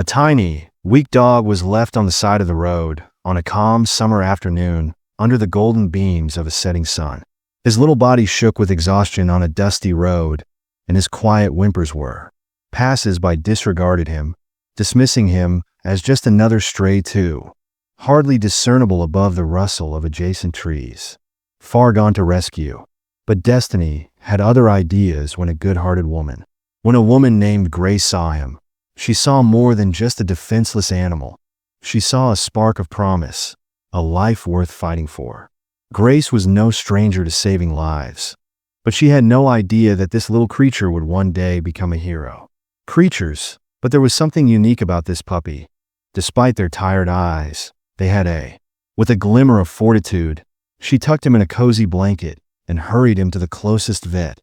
A tiny, weak dog was left on the side of the road on a calm summer afternoon under the golden beams of a setting sun. His little body shook with exhaustion on a dusty road, and his quiet whimpers were. Passers-by disregarded him, dismissing him as just another stray too, hardly discernible above the rustle of adjacent trees. Far gone to rescue. But destiny had other ideas when a woman named Grace saw him. She saw more than just a defenseless animal. She saw a spark of promise, a life worth fighting for. Grace was no stranger to saving lives, but she had no idea that this little creature would one day become a hero. Creatures, but there was something unique about this puppy. Despite their tired eyes, they had with a glimmer of fortitude, she tucked him in a cozy blanket and hurried him to the closest vet,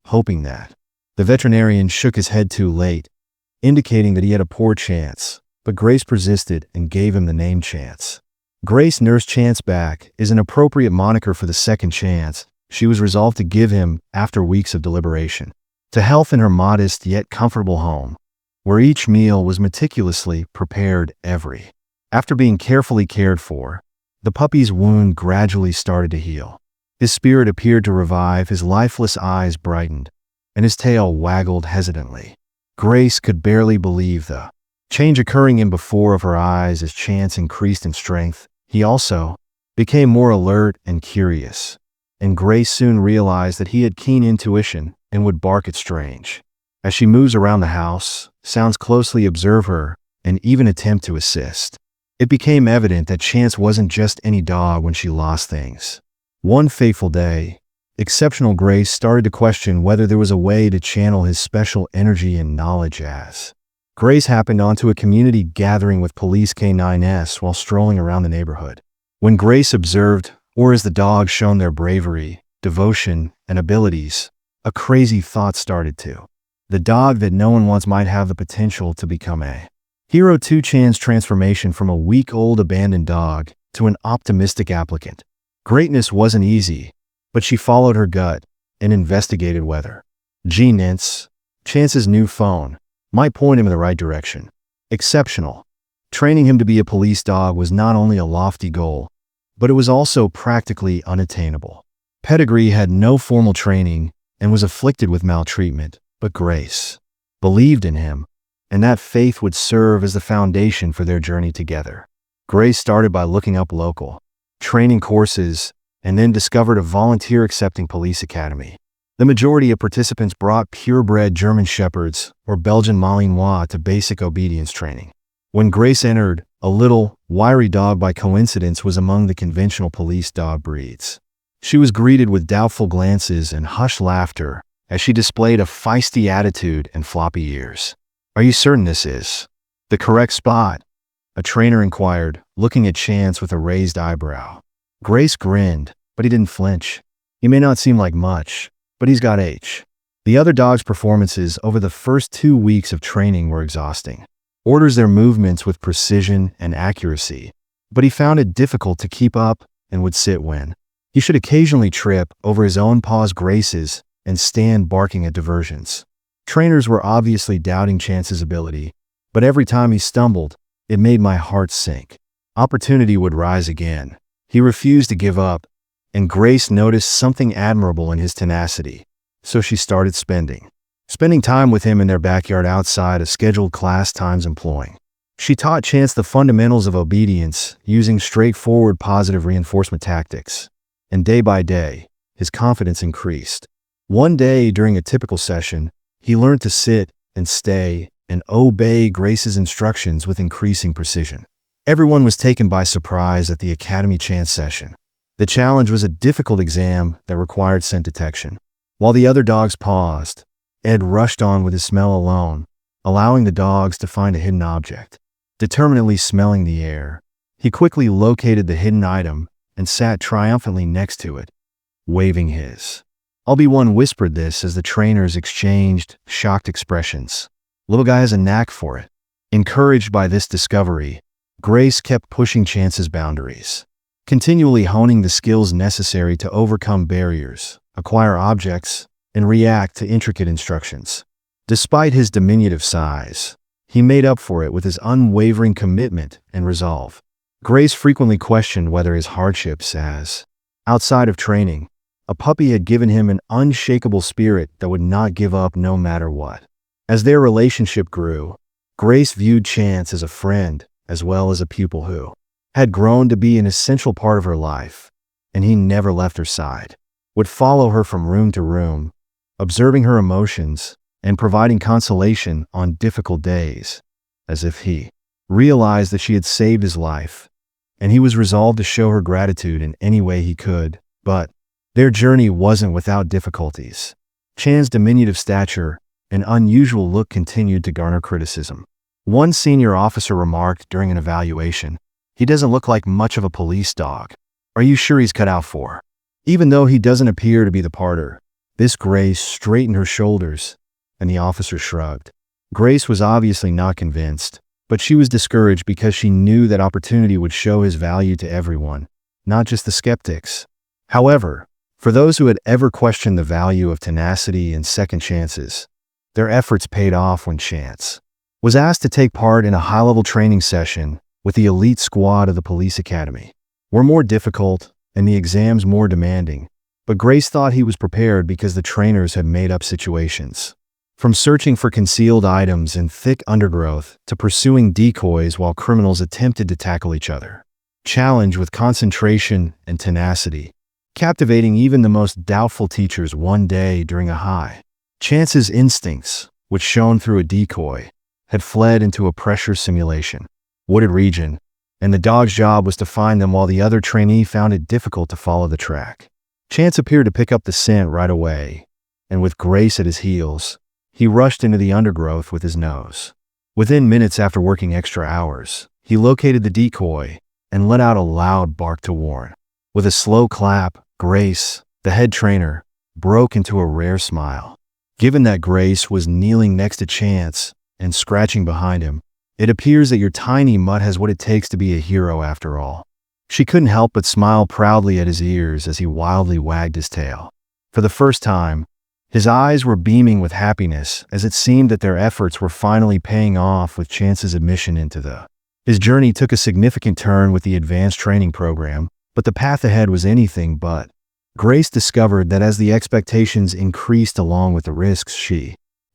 hoping that. The veterinarian shook his head too late, indicating that he had a poor chance, but Grace persisted and gave him the name Chance. Grace nursed Chance back is an appropriate moniker for the second chance she was resolved to give him after weeks of deliberation. To health in her modest yet comfortable home, where each meal was meticulously prepared After being carefully cared for, the puppy's wound gradually started to heal. His spirit appeared to revive, his lifeless eyes brightened, and his tail waggled hesitantly. Grace could barely believe the change occurring in before of her eyes as Chance increased in strength. He also became more alert and curious, and Grace soon realized that he had keen intuition and would bark at strange. As she moves around the house, sounds closely observe her, and even attempt to assist. It became evident that Chance wasn't just any dog when she lost things. One fateful day, exceptional Grace started to question whether there was a way to channel his special energy and knowledge as. Grace happened onto a community gathering with police K9s while strolling around the neighborhood. When Grace observed, or as the dogs shown their bravery, devotion, and abilities, a crazy thought started to. The dog that no one wants might have the potential to become a hero. To Chan's transformation from a week-old abandoned dog to an optimistic applicant. Greatness wasn't easy, but she followed her gut and investigated whether G-Nints, Chance's new phone, might point him in the right direction. Exceptional. Training him to be a police dog was not only a lofty goal, but it was also practically unattainable. Pedigree had no formal training and was afflicted with maltreatment, but Grace believed in him, and that faith would serve as the foundation for their journey together. Grace started by looking up local training courses and then discovered a volunteer-accepting police academy. The majority of participants brought purebred German Shepherds or Belgian Malinois to basic obedience training. When Grace entered, a little, wiry dog by coincidence was among the conventional police dog breeds. She was greeted with doubtful glances and hushed laughter as she displayed a feisty attitude and floppy ears. "Are you certain this is the correct spot?" a trainer inquired, looking at Chance with a raised eyebrow. Grace grinned, but he didn't flinch. "He may not seem like much, but he's got H." The other dogs' performances over the first 2 weeks of training were exhausting. Orders their movements with precision and accuracy, but he found it difficult to keep up and would sit when he should occasionally trip over his own paws. Grace's and stand barking at diversions. Trainers were obviously doubting Chance's ability, but every time he stumbled, it made my heart sink. Opportunity would rise again. He refused to give up, and Grace noticed something admirable in his tenacity, so she started spending time with him in their backyard outside of scheduled class times employing. She taught Chance the fundamentals of obedience using straightforward positive reinforcement tactics, and day by day, his confidence increased. One day during a typical session, he learned to sit and stay and obey Grace's instructions with increasing precision. Everyone was taken by surprise at the Academy Chance session. The challenge was a difficult exam that required scent detection. While the other dogs paused, Ed rushed on with his smell alone, allowing the dogs to find a hidden object. Determinedly smelling the air, he quickly located the hidden item and sat triumphantly next to it, waving his. One whispered this as the trainers exchanged shocked expressions. "Little guy has a knack for it." Encouraged by this discovery, Grace kept pushing Chance's boundaries, continually honing the skills necessary to overcome barriers, acquire objects, and react to intricate instructions. Despite his diminutive size, he made up for it with his unwavering commitment and resolve. Grace frequently questioned whether his hardships outside of training, a puppy had given him an unshakable spirit that would not give up no matter what. As their relationship grew, Grace viewed Chance as a friend as well as a pupil who had grown to be an essential part of her life, and he never left her side. Would follow her from room to room, observing her emotions and providing consolation on difficult days, as if he realized that she had saved his life, and he was resolved to show her gratitude in any way he could. But their journey wasn't without difficulties. Chan's diminutive stature and unusual look continued to garner criticism. One senior officer remarked during an evaluation, "He doesn't look like much of a police dog. Are you sure he's cut out for?" Even though he doesn't appear to be the parter, this Grace straightened her shoulders, and the officer shrugged. Grace was obviously not convinced, but she was discouraged because she knew that opportunity would show his value to everyone, not just the skeptics. However, for those who had ever questioned the value of tenacity and second chances, their efforts paid off when Chance was asked to take part in a high-level training session with the elite squad of the police academy. Were more difficult and the exams more demanding, but Grace thought he was prepared because the trainers had made up situations. From searching for concealed items in thick undergrowth to pursuing decoys while criminals attempted to tackle each other. Challenged with concentration and tenacity, captivating even the most doubtful teachers one day during a high. Chance's instincts, which shone through a decoy, had fled into a pressure simulation, wooded region, and the dog's job was to find them while the other trainee found it difficult to follow the track. Chance appeared to pick up the scent right away, and with Grace at his heels, he rushed into the undergrowth with his nose. Within minutes after working extra hours, he located the decoy and let out a loud bark to warn. With a slow clap, Grace, the head trainer, broke into a rare smile. Given that Grace was kneeling next to Chance and scratching behind him, it appears that your tiny mutt has what it takes to be a hero after all. She couldn't help but smile proudly at his ears as he wildly wagged his tail. For the first time, his eyes were beaming with happiness as it seemed that their efforts were finally paying off with Chance's admission into the. His journey took a significant turn with the advanced training program, but the path ahead was anything but. Grace discovered that as the expectations increased along with the risks,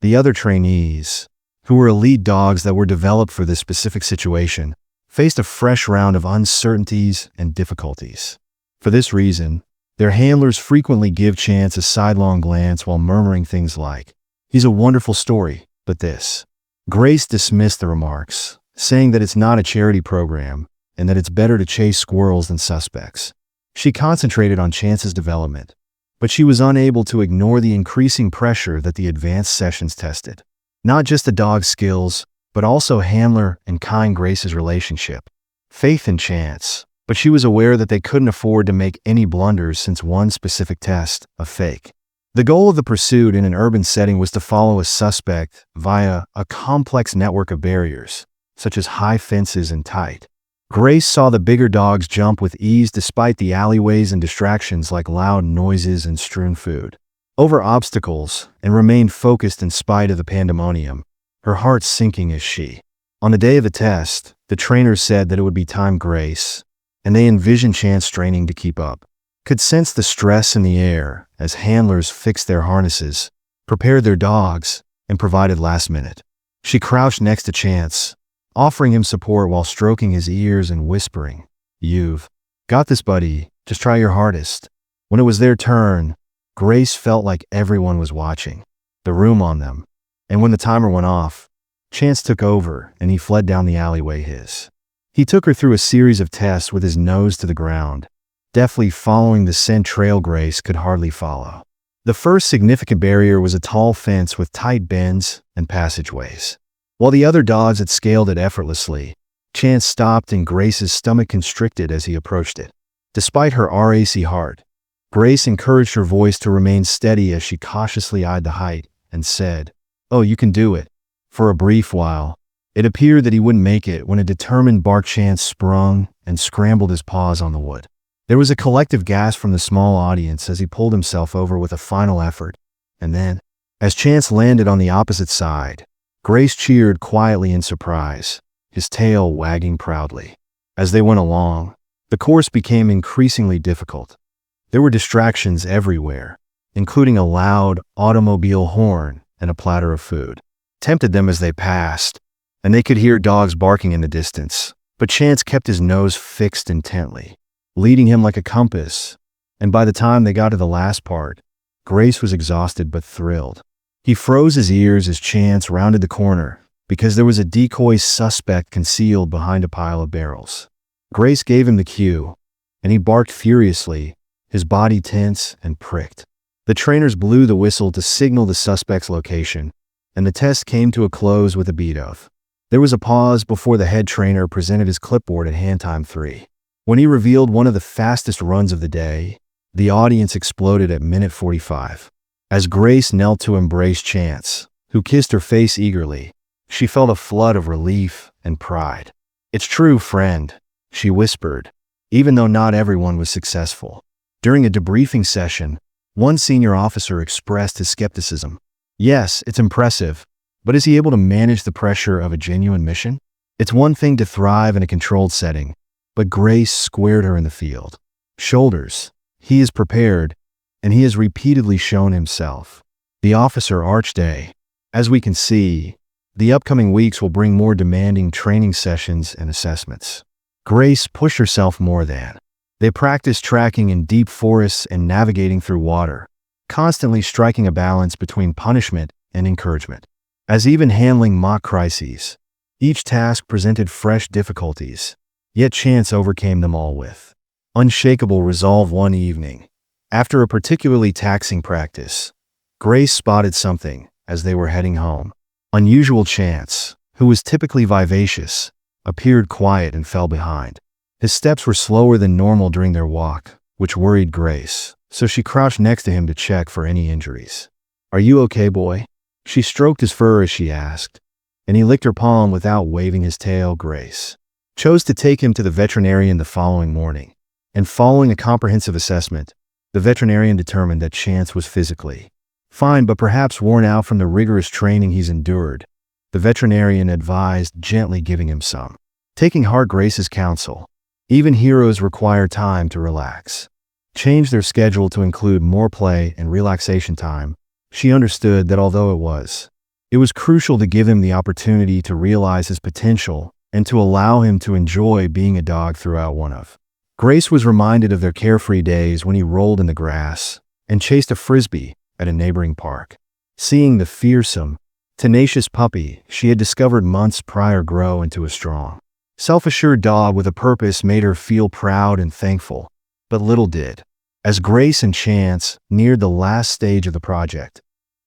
the other trainees, who were elite dogs that were developed for this specific situation, faced a fresh round of uncertainties and difficulties. For this reason, their handlers frequently give Chance a sidelong glance while murmuring things like, "He's a wonderful story, but this." Grace dismissed the remarks, saying that it's not a charity program and that it's better to chase squirrels than suspects. She concentrated on Chance's development, but she was unable to ignore the increasing pressure that the advanced sessions tested. Not just the dog's skills, but also handler and kind Grace's relationship. Faith in Chance, but she was aware that they couldn't afford to make any blunders since one specific test, a fake. The goal of the pursuit in an urban setting was to follow a suspect via a complex network of barriers, such as high fences and tight. Grace saw the bigger dogs jump with ease despite the alleyways and distractions like loud noises and strewn food. Over obstacles, and remained focused in spite of the pandemonium, her heart sinking as she. On the day of the test, the trainers said that it would be time Grace, and they envisioned Chance straining to keep up. Could sense the stress in the air as handlers fixed their harnesses, prepared their dogs, and provided last minute. She crouched next to Chance, offering him support while stroking his ears and whispering, "You've got this, buddy. Just try your hardest." When it was their turn, Grace felt like everyone was watching, the room on them, and when the timer went off, Chance took over and he fled down the alleyway He took her through a series of tests with his nose to the ground, deftly following the scent trail Grace could hardly follow. The first significant barrier was a tall fence with tight bends and passageways. While the other dogs had scaled it effortlessly, Chance stopped and Grace's stomach constricted as he approached it. Despite her racy heart, Grace encouraged her voice to remain steady as she cautiously eyed the height and said, "Oh, you can do it." For a brief while, it appeared that he wouldn't make it when a determined bark Chance sprung and scrambled his paws on the wood. There was a collective gasp from the small audience as he pulled himself over with a final effort, and then, as Chance landed on the opposite side, Grace cheered quietly in surprise, his tail wagging proudly. As they went along, the course became increasingly difficult. There were distractions everywhere, including a loud automobile horn and a platter of food. Tempted them as they passed, and they could hear dogs barking in the distance, but Chance kept his nose fixed intently, leading him like a compass, and by the time they got to the last part, Grace was exhausted but thrilled. He froze his ears as Chance rounded the corner because there was a decoy suspect concealed behind a pile of barrels. Grace gave him the cue, and he barked furiously, his body tense and pricked. The trainers blew the whistle to signal the suspect's location, and the test came to a close with a beat-off. There was a pause before the head trainer presented his clipboard at hand time 3. When he revealed one of the fastest runs of the day, the audience exploded at minute 45. As Grace knelt to embrace Chance, who kissed her face eagerly, she felt a flood of relief and pride. "It's true, friend," she whispered, even though not everyone was successful. During a debriefing session, one senior officer expressed his skepticism. "Yes, it's impressive, but is he able to manage the pressure of a genuine mission? It's one thing to thrive in a controlled setting, but Grace squared her in the field. Shoulders. He is prepared, and he has repeatedly shown himself." The officer arched a. "As we can see, the upcoming weeks will bring more demanding training sessions and assessments." Grace pushed herself more than. They practiced tracking in deep forests and navigating through water, constantly striking a balance between punishment and encouragement. As even handling mock crises, each task presented fresh difficulties, yet Chance overcame them all with unshakable resolve. One evening, after a particularly taxing practice, Grace spotted something as they were heading home. Unusual. Chance, who was typically vivacious, appeared quiet and fell behind. His steps were slower than normal during their walk, which worried Grace, so she crouched next to him to check for any injuries. "Are you okay, boy?" She stroked his fur as she asked, and he licked her palm without waving his tail. Grace chose to take him to the veterinarian the following morning, and following a comprehensive assessment, the veterinarian determined that Chance was physically fine but perhaps worn out from the rigorous training he's endured. The veterinarian advised gently giving him some. Taking heart Grace's counsel, even heroes require time to relax. Change their schedule to include more play and relaxation time. She understood that although it was crucial to give him the opportunity to realize his potential and to allow him to enjoy being a dog throughout one of. Grace was reminded of their carefree days when he rolled in the grass and chased a frisbee at a neighboring park. Seeing the fearsome, tenacious puppy she had discovered months prior grow into a strong, self-assured dog with a purpose made her feel proud and thankful. But little did. As Grace and Chance neared the last stage of the project,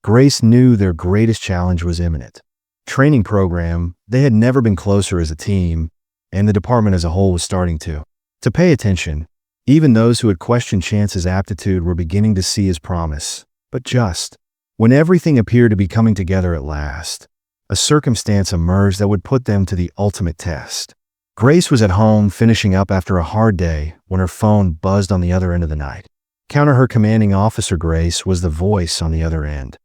Grace knew their greatest challenge was imminent. Training program, they had never been closer as a team, and the department as a whole was starting to pay attention. Even those who had questioned Chance's aptitude were beginning to see his promise. But just when everything appeared to be coming together at last, a circumstance emerged that would put them to the ultimate test. Grace was at home finishing up after a hard day when her phone buzzed on the other end of the night. Counter her commanding officer Grace was the voice on the other end.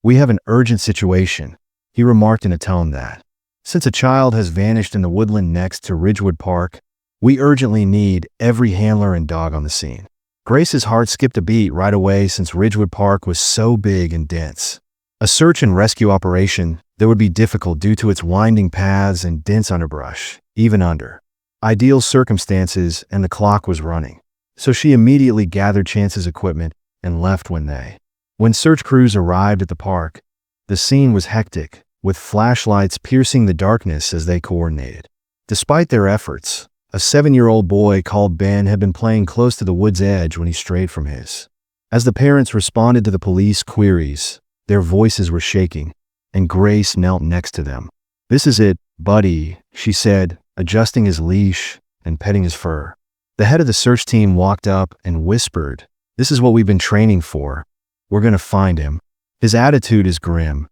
"We have an urgent situation," he remarked in a tone that, "Since a child has vanished in the woodland next to Ridgewood Park, we urgently need every handler and dog on the scene." Grace's heart skipped a beat right away since Ridgewood Park was so big and dense. A search and rescue operation that would be difficult due to its winding paths and dense underbrush, even under ideal circumstances, and the clock was running. So she immediately gathered Chance's equipment and left when search crews arrived at the park. The scene was hectic, with flashlights piercing the darkness as they coordinated. Despite their efforts, a 7-year-old boy called Ben had been playing close to the wood's edge when he strayed from his. As the parents responded to the police queries, their voices were shaking, and Grace knelt next to them. "This is it, buddy," she said, adjusting his leash and petting his fur. The head of the search team walked up and whispered, "This is what we've been training for. We're going to find him." His attitude is grim.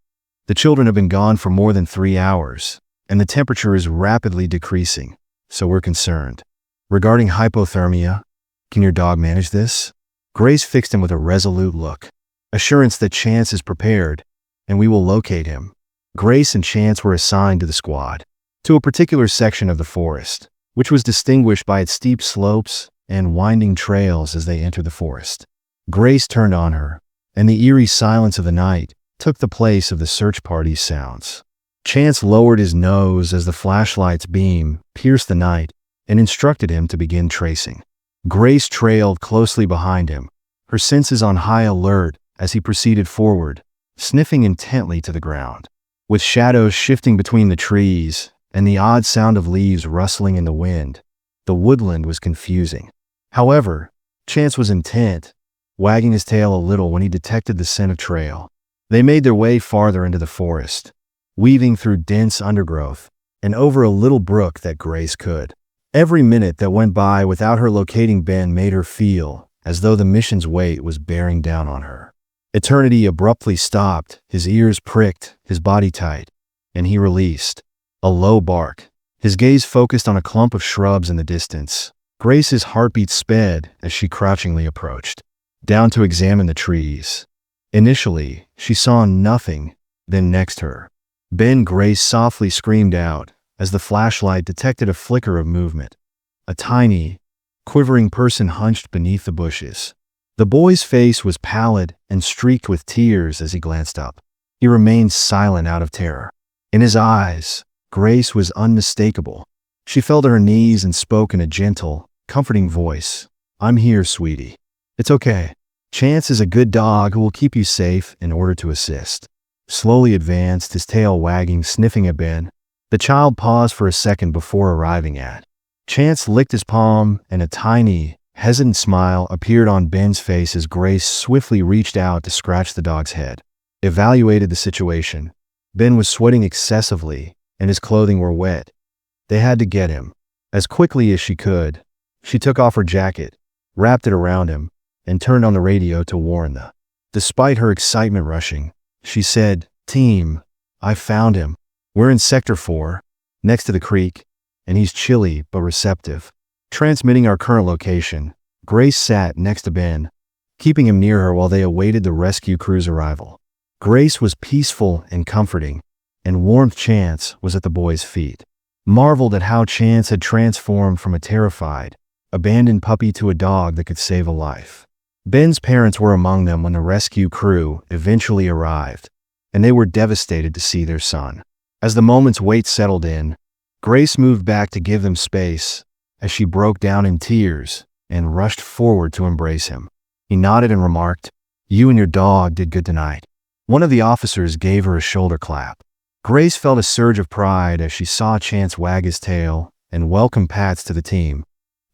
The children have been gone for more than 3 hours, and the temperature is rapidly decreasing, so we're concerned. Regarding hypothermia, can your dog manage this? Grace fixed him with a resolute look. Assurance that Chance is prepared, and we will locate him. Grace and Chance were assigned to the squad, to a particular section of the forest, which was distinguished by its steep slopes and winding trails as they entered the forest. Grace turned on her, and the eerie silence of the night took the place of the search party's sounds. Chance lowered his nose as the flashlight's beam pierced the night and instructed him to begin tracing. Grace trailed closely behind him, her senses on high alert as he proceeded forward, sniffing intently to the ground. With shadows shifting between the trees and the odd sound of leaves rustling in the wind, the woodland was confusing. However, Chance was intent, wagging his tail a little when he detected the scent of trail. They made their way farther into the forest, weaving through dense undergrowth and over a little brook that Grace could. Every minute that went by without her locating Ben made her feel as though the mission's weight was bearing down on her. Eternity abruptly stopped, his ears pricked, his body tight, and he released a low bark. His gaze focused on a clump of shrubs in the distance. Grace's heartbeat sped as she crouchingly approached, down to examine the trees. Initially, she saw nothing, then next her, Ben Grace softly screamed out as the flashlight detected a flicker of movement. A tiny, quivering person hunched beneath the bushes. The boy's face was pallid and streaked with tears as he glanced up. He remained silent out of terror. In his eyes, Grace was unmistakable. She fell to her knees and spoke in a gentle, comforting voice. "I'm here, sweetie. It's okay. Chance is a good dog who will keep you safe in order to assist." Slowly advanced, his tail wagging, sniffing at Ben. The child paused for a second before arriving at. Chance licked his palm, and a tiny, hesitant smile appeared on Ben's face as Grace swiftly reached out to scratch the dog's head. Evaluated the situation. Ben was sweating excessively, and his clothing were wet. They had to get him. As quickly as she could, she took off her jacket, wrapped it around him, and turned on the radio to warn them. Despite her excitement rushing, she said, "Team, I found him. We're in Sector 4, next to the creek, and he's chilly but receptive." Transmitting our current location, Grace sat next to Ben, keeping him near her while they awaited the rescue crew's arrival. Grace was peaceful and comforting, and warmth Chance was at the boy's feet. Marveled at how Chance had transformed from a terrified, abandoned puppy to a dog that could save a life. Ben's parents were among them when the rescue crew eventually arrived, and they were devastated to see their son. As the moment's wait settled in, Grace moved back to give them space as she broke down in tears and rushed forward to embrace him. He nodded and remarked, "You and your dog did good tonight." One of the officers gave her a shoulder clap. Grace felt a surge of pride as she saw Chance wag his tail and welcome pats to the team,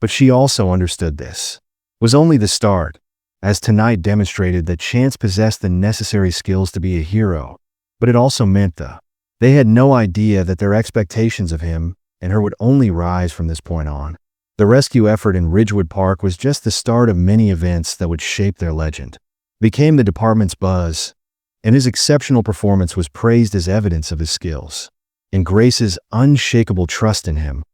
but she also understood this was only the start, as tonight demonstrated that Chance possessed the necessary skills to be a hero, but it also meant they had no idea that their expectations of him and her would only rise from this point on. The rescue effort in Ridgewood Park was just the start of many events that would shape their legend. It became the department's buzz, and his exceptional performance was praised as evidence of his skills and Grace's unshakable trust in him.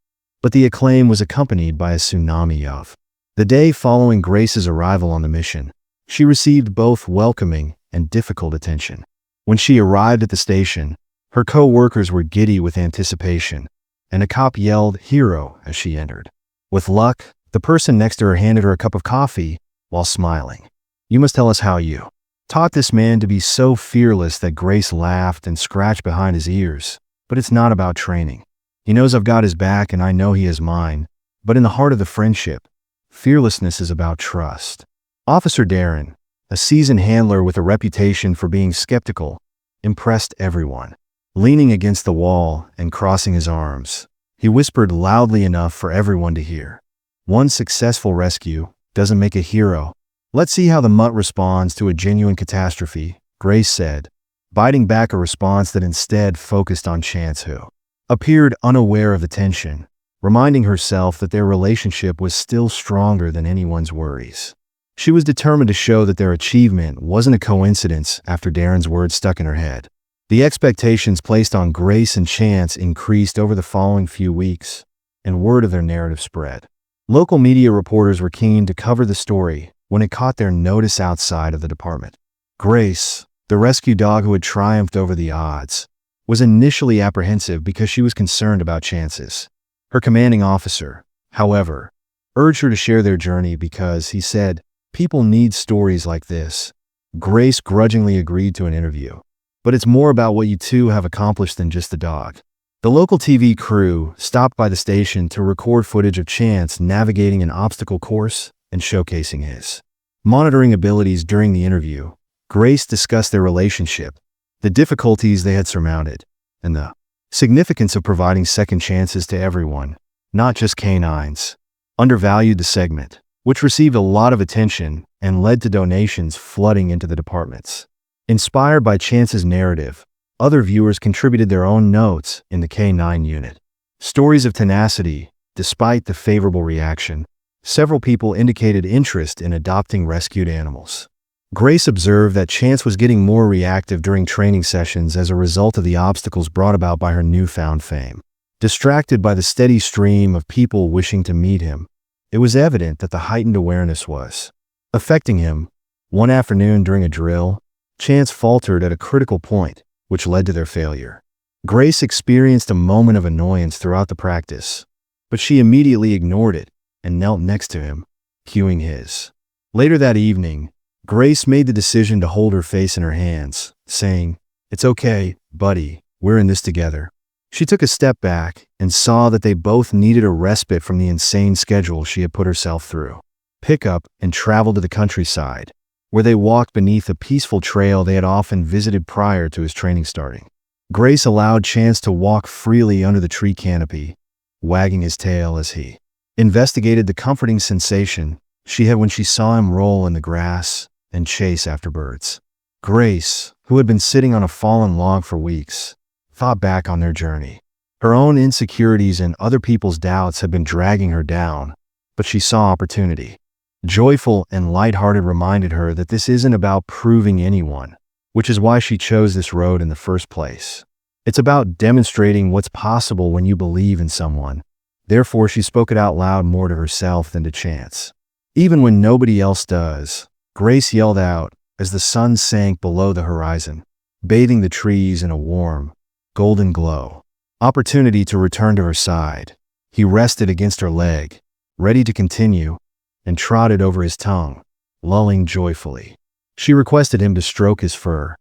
But the acclaim was accompanied by a tsunami of. The day following Grace's arrival on the mission, she received both welcoming and difficult attention. When she arrived at the station, her co-workers were giddy with anticipation, and a cop yelled "Hero" as she entered. With luck, the person next to her handed her a cup of coffee while smiling. "You must tell us how you taught this man to be so fearless." That Grace laughed and scratched behind his ears. "But it's not about training. He knows I've got his back and I know he has mine. But in the heart of the friendship, fearlessness is about trust." Officer Darren, a seasoned handler with a reputation for being skeptical, impressed everyone. Leaning against the wall and crossing his arms, he whispered loudly enough for everyone to hear, "One successful rescue doesn't make a hero. Let's see how the mutt responds to a genuine catastrophe," Grace said, biting back a response that instead focused on Chance, who appeared unaware of the tension, reminding herself that their relationship was still stronger than anyone's worries. She was determined to show that their achievement wasn't a coincidence after Darren's words stuck in her head. The expectations placed on Grace and Chance increased over the following few weeks, and word of their narrative spread. Local media reporters were keen to cover the story when it caught their notice outside of the department. Grace, the rescue dog who had triumphed over the odds, was initially apprehensive because she was concerned about chances. Her commanding officer, however, urged her to share their journey because, he said, people need stories like this. Grace grudgingly agreed to an interview. But it's more about what you two have accomplished than just the dog. The local TV crew stopped by the station to record footage of Chance navigating an obstacle course and showcasing his monitoring abilities during the interview. Grace discussed their relationship, the difficulties they had surmounted, and the significance of providing second chances to everyone, not just canines. Undervalued the segment, which received a lot of attention and led to donations flooding into the departments. Inspired by Chance's narrative, other viewers contributed their own notes in the K9 unit. Stories of tenacity. Despite the favorable reaction, several people indicated interest in adopting rescued animals. Grace observed that Chance was getting more reactive during training sessions as a result of the obstacles brought about by her newfound fame. Distracted by the steady stream of people wishing to meet him, it was evident that the heightened awareness was affecting him. One afternoon during a drill, Chance faltered at a critical point, which led to their failure. Grace experienced a moment of annoyance throughout the practice, but she immediately ignored it and knelt next to him, cueing his. Later that evening, Grace made the decision to hold her face in her hands, saying, "It's okay, buddy, we're in this together." She took a step back and saw that they both needed a respite from the insane schedule she had put herself through. Pick up and travel to the countryside, where they walked beneath a peaceful trail they had often visited prior to his training starting. Grace allowed Chance to walk freely under the tree canopy, wagging his tail as he investigated the comforting sensation she had when she saw him roll in the grass and chase after birds. Grace, who had been sitting on a fallen log for weeks, thought back on their journey. Her own insecurities and other people's doubts had been dragging her down, but she saw opportunity. Joyful and lighthearted reminded her that this isn't about proving anyone, which is why she chose this road in the first place. It's about demonstrating what's possible when you believe in someone. Therefore, she spoke it out loud more to herself than to Chance. Even when nobody else does, Grace yelled out as the sun sank below the horizon, bathing the trees in a warm, golden glow. Opportunity to return to her side. He rested against her leg, ready to continue, and trotted over his tongue, lulling joyfully. She requested him to stroke his fur,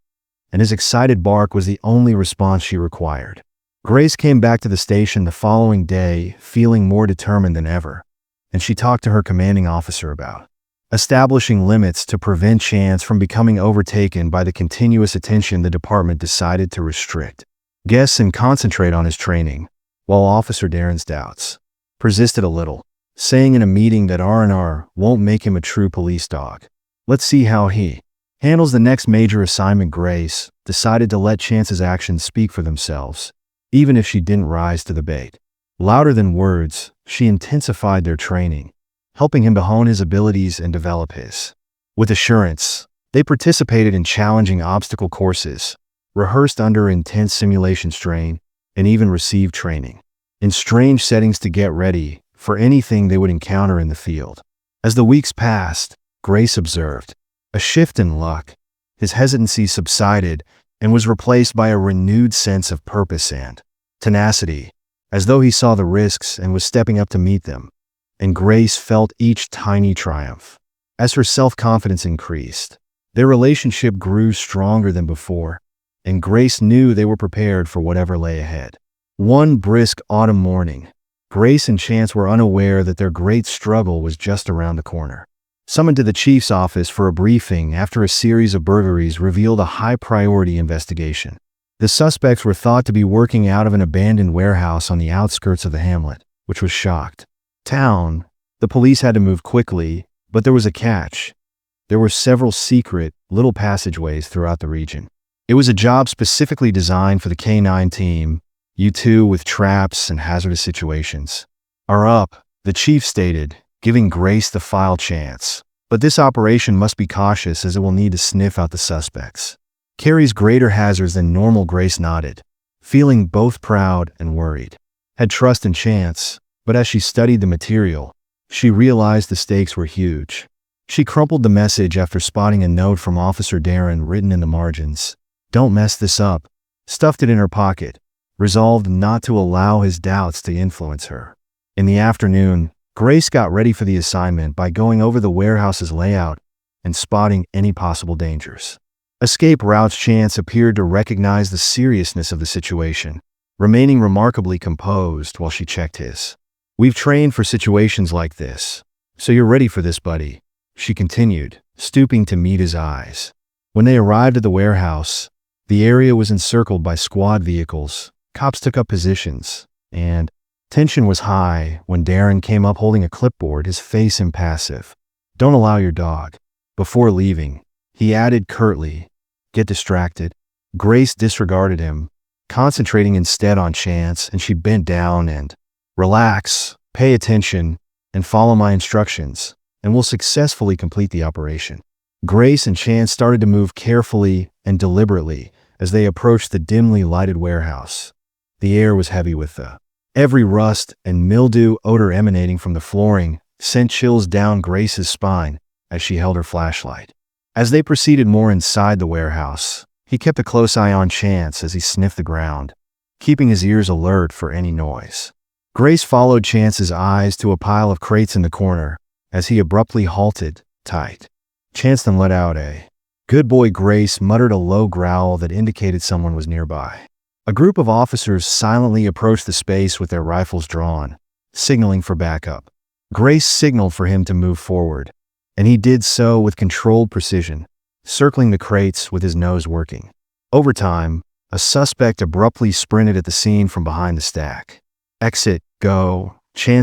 and his excited bark was the only response she required. Grace came back to the station the following day, feeling more determined than ever, and she talked to her commanding officer about establishing limits to prevent Chance from becoming overtaken by the continuous attention the department decided to restrict guests and concentrate on his training, while Officer Darren's doubts persisted a little, saying in a meeting that R&R won't make him a true police dog. Let's see how he handles the next major assignment. Grace decided to let Chance's actions speak for themselves, even if she didn't rise to the bait. Louder than words, she intensified their training, helping him to hone his abilities and develop his. With assurance, they participated in challenging obstacle courses, rehearsed under intense simulation strain, and even received training in strange settings to get ready for anything they would encounter in the field. As the weeks passed, Grace observed a shift in luck. His hesitancy subsided and was replaced by a renewed sense of purpose and tenacity, as though he saw the risks and was stepping up to meet them. And Grace felt each tiny triumph. As her self-confidence increased, their relationship grew stronger than before, and Grace knew they were prepared for whatever lay ahead. One brisk autumn morning, Grace and Chance were unaware that their great struggle was just around the corner. Summoned to the chief's office for a briefing after a series of burglaries revealed a high-priority investigation. The suspects were thought to be working out of an abandoned warehouse on the outskirts of the hamlet, which was shocked. The police had to move quickly, but there was a catch. There were several secret, little passageways throughout the region. It was a job specifically designed for the K9 team, U2 with traps and hazardous situations. "Are up," the chief stated, giving Grace the file. Chance. "But this operation must be cautious as it will need to sniff out the suspects. Carries greater hazards than normal." Grace nodded, feeling both proud and worried. Had trust in Chance, but as she studied the material, she realized the stakes were huge. She crumpled the message after spotting a note from Officer Darren written in the margins. "Don't mess this up. stuffed it in her pocket, resolved not to allow his doubts to influence her. In the afternoon, Grace got ready for the assignment by going over the warehouse's layout and spotting any possible dangers. Escape routes. Chance appeared to recognize the seriousness of the situation, remaining remarkably composed while she checked his. "We've trained for situations like this, so you're ready for this, buddy," she continued, stooping to meet his eyes. When they arrived at the warehouse, the area was encircled by squad vehicles. Cops took up positions, and tension was high when Darren came up holding a clipboard, his face impassive. "Don't allow your dog." Before leaving, he added curtly, "Get distracted." Grace disregarded him, concentrating instead on Chance, and she bent down and, "Relax, pay attention, and follow my instructions, and we'll successfully complete the operation." Grace and Chance started to move carefully and deliberately as they approached the dimly lighted warehouse. The air was heavy with every rust and mildew odor emanating from the flooring sent chills down Grace's spine as she held her flashlight. As they proceeded more inside the warehouse, he kept a close eye on Chance as he sniffed the ground, keeping his ears alert for any noise. Grace followed Chance's eyes to a pile of crates in the corner as he abruptly halted, tight. Chance then let out a "Good boy." Grace muttered a low growl that indicated someone was nearby. A group of officers silently approached the space with their rifles drawn, signaling for backup. Grace signaled for him to move forward, and he did so with controlled precision, circling the crates with his nose working. Over time, a suspect abruptly sprinted at the scene from behind the stack. "Exit, go,"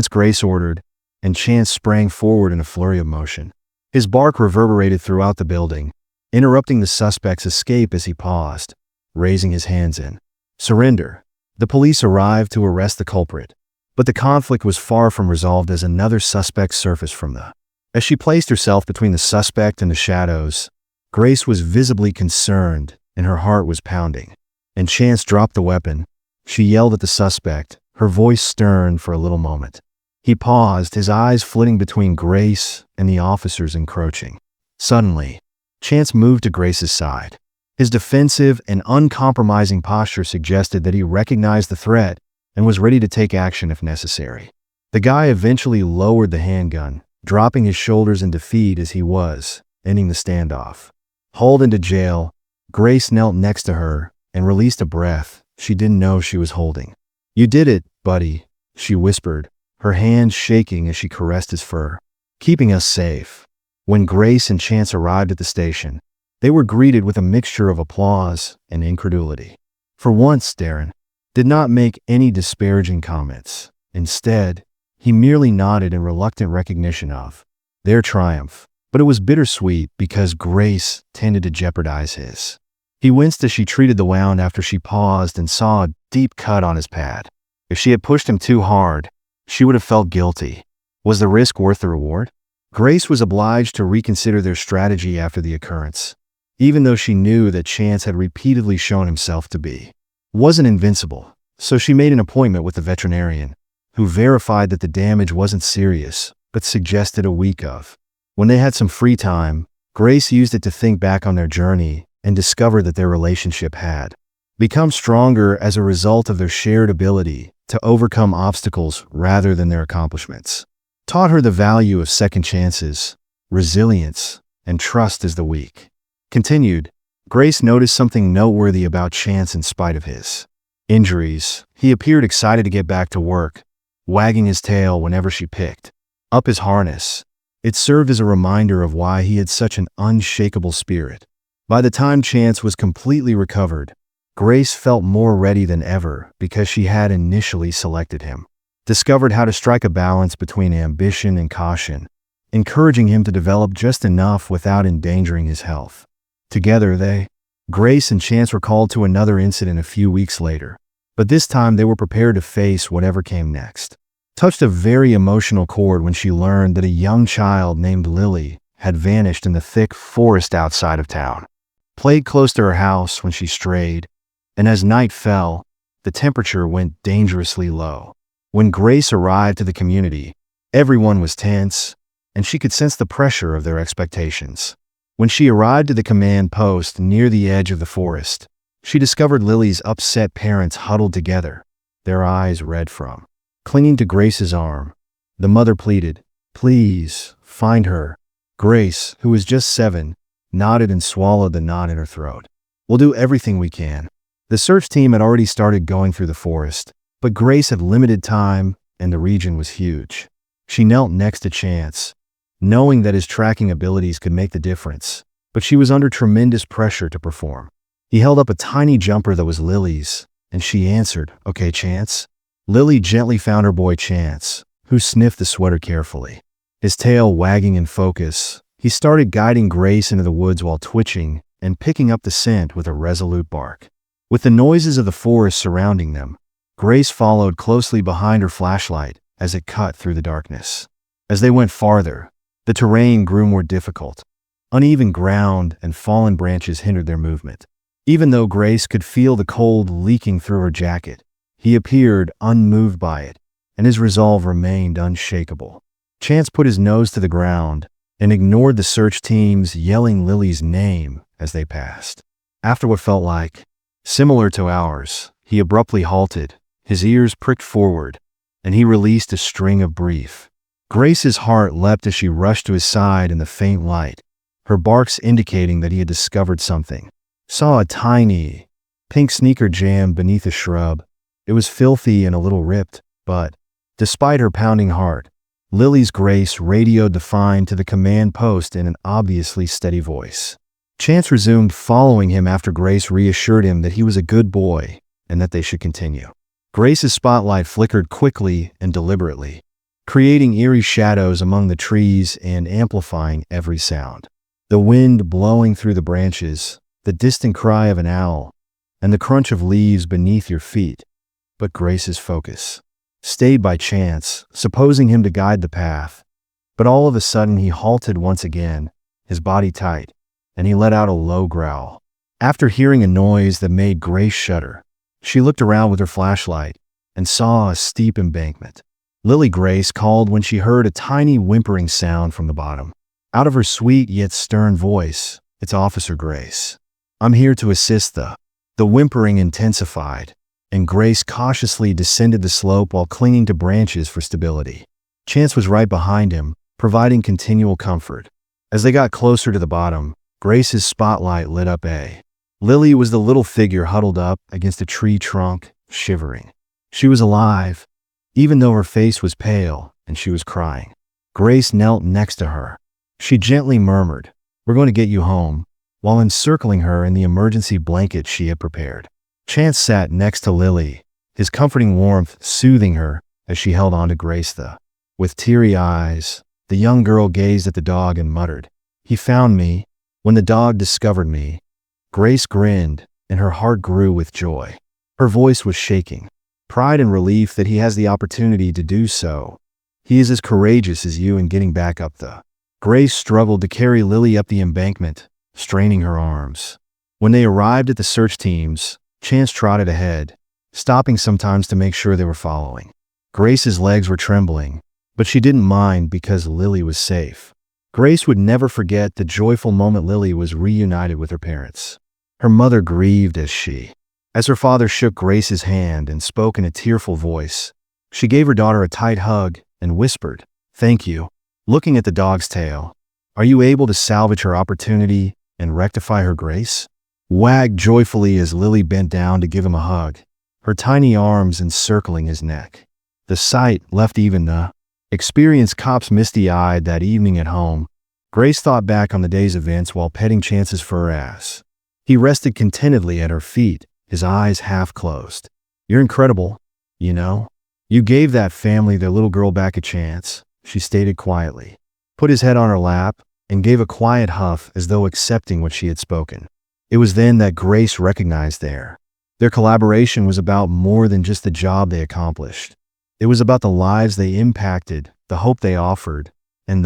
Grace ordered, and Chance sprang forward in a flurry of motion. His bark reverberated throughout the building, interrupting the suspect's escape as he paused, raising his hands in surrender. The police arrived to arrest the culprit, but the conflict was far from resolved as another suspect surfaced from the. As she placed herself between the suspect and the shadows, Grace was visibly concerned and her heart was pounding. And Chance dropped the weapon. She yelled at the suspect, her voice stern for a little moment. He paused, his eyes flitting between Grace and the officers encroaching. Suddenly, Chance moved to Grace's side. His defensive and uncompromising posture suggested that he recognized the threat and was ready to take action if necessary. The guy eventually lowered the handgun, dropping his shoulders in defeat as he was, ending the standoff. Hauled into jail, Grace knelt next to her and released a breath she didn't know she was holding. "You did it, buddy," she whispered, her hands shaking as she caressed his fur. "Keeping us safe." When Grace and Chance arrived at the station, they were greeted with a mixture of applause and incredulity. For once, Darren did not make any disparaging comments. Instead, he merely nodded in reluctant recognition of their triumph. But it was bittersweet because Grace tended to jeopardize his. He winced as she treated the wound after she paused and saw a deep cut on his pad. If she had pushed him too hard, she would have felt guilty. Was the risk worth the reward? Grace was obliged to reconsider their strategy after the occurrence, even though she knew that Chance had repeatedly shown himself to be wasn't invincible. So she made an appointment with the veterinarian, who verified that the damage wasn't serious, but suggested a week of. When they had some free time, Grace used it to think back on their journey and discover that their relationship had become stronger as a result of their shared ability to overcome obstacles rather than their accomplishments. Taught her the value of second chances, resilience, and trust as the week continued. Grace noticed something noteworthy about Chance in spite of his injuries. He appeared excited to get back to work, wagging his tail whenever she picked up his harness. It served as a reminder of why he had such an unshakable spirit. By the time Chance was completely recovered, Grace felt more ready than ever because she had initially selected him, discovered how to strike a balance between ambition and caution, encouraging him to develop just enough without endangering his health. Together Grace and Chance were called to another incident a few weeks later, but this time they were prepared to face whatever came next. Touched a very emotional chord when she learned that a young child named Lily had vanished in the thick forest outside of town. Played close to her house when she strayed, and as night fell, the temperature went dangerously low. When Grace arrived to the community, everyone was tense, and she could sense the pressure of their expectations. When she arrived at the command post near the edge of the forest, She discovered Lily's upset parents huddled together, their eyes red from clinging to Grace's arm. The mother pleaded, "Please, find her." Grace, who was just 7, nodded and swallowed the knot in her throat. "We'll do everything we can." The search team had already started going through the forest, but Grace had limited time and the region was huge. She knelt next to Chance, knowing that his tracking abilities could make the difference, but she was under tremendous pressure to perform. He held up a tiny jumper that was Lily's, and she answered, "Okay, Chance." Lily gently found her boy Chance, who sniffed the sweater carefully. His tail wagging in focus, he started guiding Grace into the woods while twitching and picking up the scent with a resolute bark. With the noises of the forest surrounding them, Grace followed closely behind her flashlight as it cut through the darkness. As they went farther, the terrain grew more difficult. Uneven ground and fallen branches hindered their movement. Even though Grace could feel the cold leaking through her jacket, he appeared unmoved by it, and his resolve remained unshakable. Chance put his nose to the ground and ignored the search teams yelling Lily's name as they passed. After what felt like, similar to ours, he abruptly halted, his ears pricked forward, and he released a string of brief. Grace's heart leapt as she rushed to his side in the faint light, her barks indicating that he had discovered something. Saw a tiny, pink sneaker jammed beneath a shrub. It was filthy and a little ripped, but, despite her pounding heart, Lily's Grace radioed the find to the command post in an obviously steady voice. Chance resumed following him after Grace reassured him that he was a good boy and that they should continue. Grace's spotlight flickered quickly and deliberately, creating eerie shadows among the trees and amplifying every sound. The wind blowing through the branches, the distant cry of an owl, and the crunch of leaves beneath your feet. But Grace's focus stayed by Chance, supposing him to guide the path. But all of a sudden he halted once again, his body tight, and he let out a low growl. After hearing a noise that made Grace shudder, she looked around with her flashlight and saw a steep embankment. Lily Grace called when she heard a tiny whimpering sound from the bottom. Out of her sweet yet stern voice, "It's Officer Grace. I'm here to assist." The whimpering intensified, and Grace cautiously descended the slope while clinging to branches for stability. Chance was right behind him, providing continual comfort. As they got closer to the bottom, Grace's spotlight lit up. Lily was the little figure huddled up against a tree trunk, shivering. She was alive, even though her face was pale and she was crying. Grace knelt next to her. She gently murmured, "We're going to get you home," while encircling her in the emergency blanket she had prepared. Chance sat next to Lily, his comforting warmth soothing her as she held on to Grace. With teary eyes, the young girl gazed at the dog and muttered, "He found me when the dog discovered me." Grace grinned, and her heart grew with joy. Her voice was shaking, pride and relief that he has the opportunity to do so. He is as courageous as you in getting back up. Grace struggled to carry Lily up the embankment, straining her arms. When they arrived at the search teams, Chance trotted ahead, stopping sometimes to make sure they were following. Grace's legs were trembling, but she didn't mind because Lily was safe. Grace would never forget the joyful moment Lily was reunited with her parents. Her mother grieved as her father shook Grace's hand and spoke in a tearful voice. She gave her daughter a tight hug and whispered, "Thank you." Looking at the dog's tail, "Are you able to salvage her opportunity and rectify her Grace?" Wagged joyfully as Lily bent down to give him a hug, her tiny arms encircling his neck. The sight left even the experienced cops misty-eyed that evening at home. Grace thought back on the day's events while petting Chance's fur ass. He rested contentedly at her feet, his eyes half closed. "You're incredible, you know. You gave that family their little girl back a chance," she stated quietly, put his head on her lap, and gave a quiet huff as though accepting what she had spoken. It was then that Grace recognized their collaboration was about more than just the job they accomplished. It was about the lives they impacted, the hope they offered, and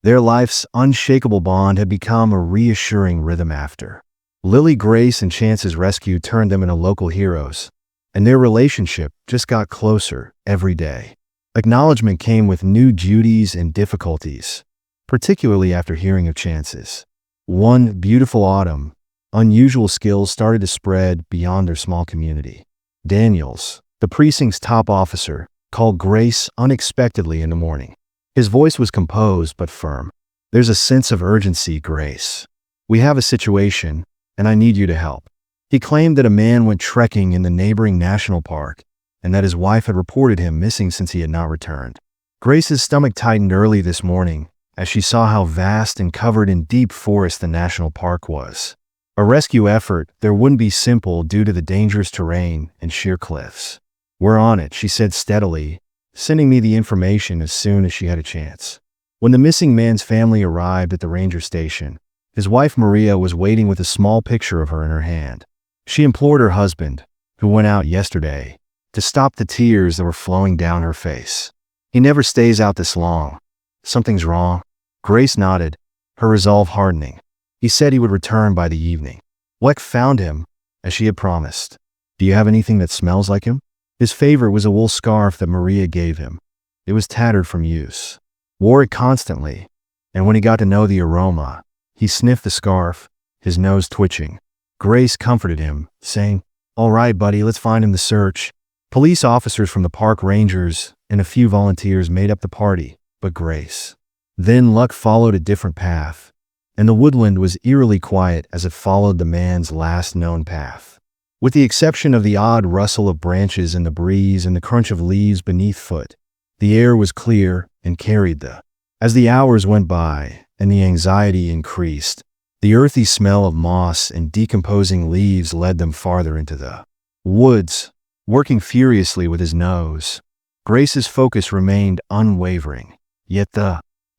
their life's unshakable bond had become a reassuring rhythm after. Lily Grace and Chance's rescue turned them into local heroes, and their relationship just got closer every day. Acknowledgement came with new duties and difficulties, particularly after hearing of Chance's. One beautiful autumn, unusual skills started to spread beyond their small community. Daniels, the precinct's top officer, called Grace unexpectedly in the morning. His voice was composed but firm. "There's a sense of urgency, Grace. We have a situation, and I need you to help." He claimed that a man went trekking in the neighboring national park and that his wife had reported him missing since he had not returned. Grace's stomach tightened early this morning as she saw how vast and covered in deep forest the national park was. A rescue effort there wouldn't be simple due to the dangerous terrain and sheer cliffs. "We're on it," she said steadily, sending me the information as soon as she had a chance. When the missing man's family arrived at the ranger station, his wife Maria was waiting with a small picture of her in her hand. She implored her husband, who went out yesterday, to stop the tears that were flowing down her face. "He never stays out this long. Something's wrong." Grace nodded, her resolve hardening. "He said he would return by the evening. Weck found him, as she had promised. Do you have anything that smells like him?" His favorite was a wool scarf that Maria gave him. It was tattered from use. Wore it constantly, and when he got to know the aroma, he sniffed the scarf, his nose twitching. Grace comforted him, saying, "All right, buddy, let's find him to search." Police officers from the park rangers and a few volunteers made up the party, but Grace. Then luck followed a different path, and the woodland was eerily quiet as it followed the man's last known path. With the exception of the odd rustle of branches in the breeze and the crunch of leaves beneath foot, the air was clear and carried the. As the hours went by and the anxiety increased, the earthy smell of moss and decomposing leaves led them farther into the woods. Working furiously with his nose, Grace's focus remained unwavering. Yet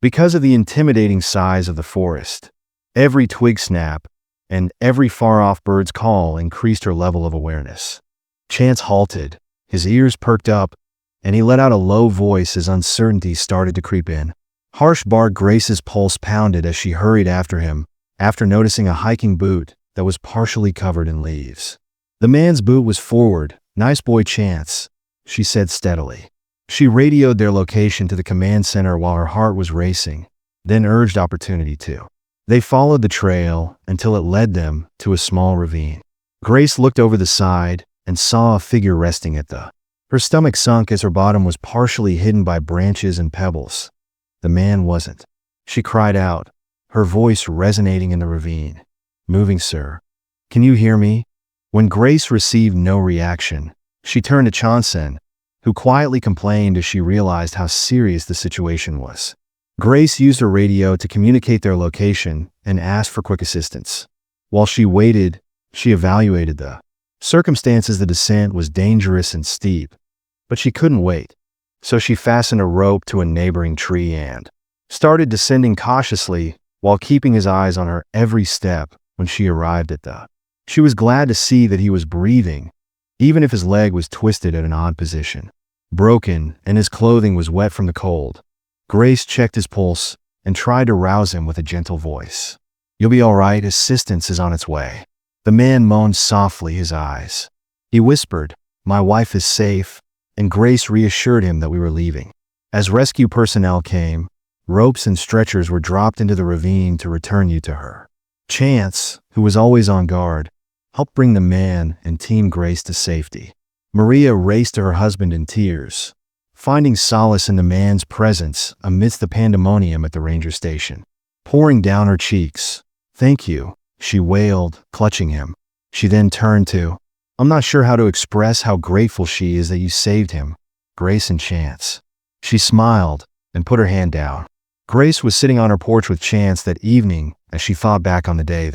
because of the intimidating size of the forest, every twig snap and every far-off bird's call increased her level of awareness. Chance halted, his ears perked up, and he let out a low voice as uncertainty started to creep in. Harsh bark. Grace's pulse pounded as she hurried after him, after noticing a hiking boot that was partially covered in leaves. The man's boot was forward. "Nice boy, Chance," she said steadily. She radioed their location to the command center while her heart was racing, then urged opportunity to. They followed the trail until it led them to a small ravine. Grace looked over the side and saw a figure resting at the. Her stomach sunk as her bottom was partially hidden by branches and pebbles. The man wasn't. She cried out, her voice resonating in the ravine. "Moving, sir. Can you hear me?" When Grace received no reaction, she turned to Chansen, who quietly complained as she realized how serious the situation was. Grace used her radio to communicate their location and asked for quick assistance. While she waited, she evaluated the circumstances. The descent was dangerous and steep, but she couldn't wait. So she fastened a rope to a neighboring tree and started descending cautiously while keeping his eyes on her every step. When she arrived at the. She was glad to see that he was breathing, even if his leg was twisted at an odd position. Broken, and his clothing was wet from the cold. Grace checked his pulse and tried to rouse him with a gentle voice. "You'll be all right, assistance is on its way." The man moaned softly, his eyes. He whispered, "My wife is safe," and Grace reassured him that we were leaving. As rescue personnel came, ropes and stretchers were dropped into the ravine to return you to her. Chance, who was always on guard, helped bring the man and Team Grace to safety. Maria raced to her husband in tears, finding solace in the man's presence amidst the pandemonium at the ranger station. Pouring down her cheeks. "Thank you," she wailed, clutching him. She then turned to, "I'm not sure how to express how grateful she is that you saved him, Grace and Chance." She smiled and put her hand down. Grace was sitting on her porch with Chance that evening as she thought back on the day.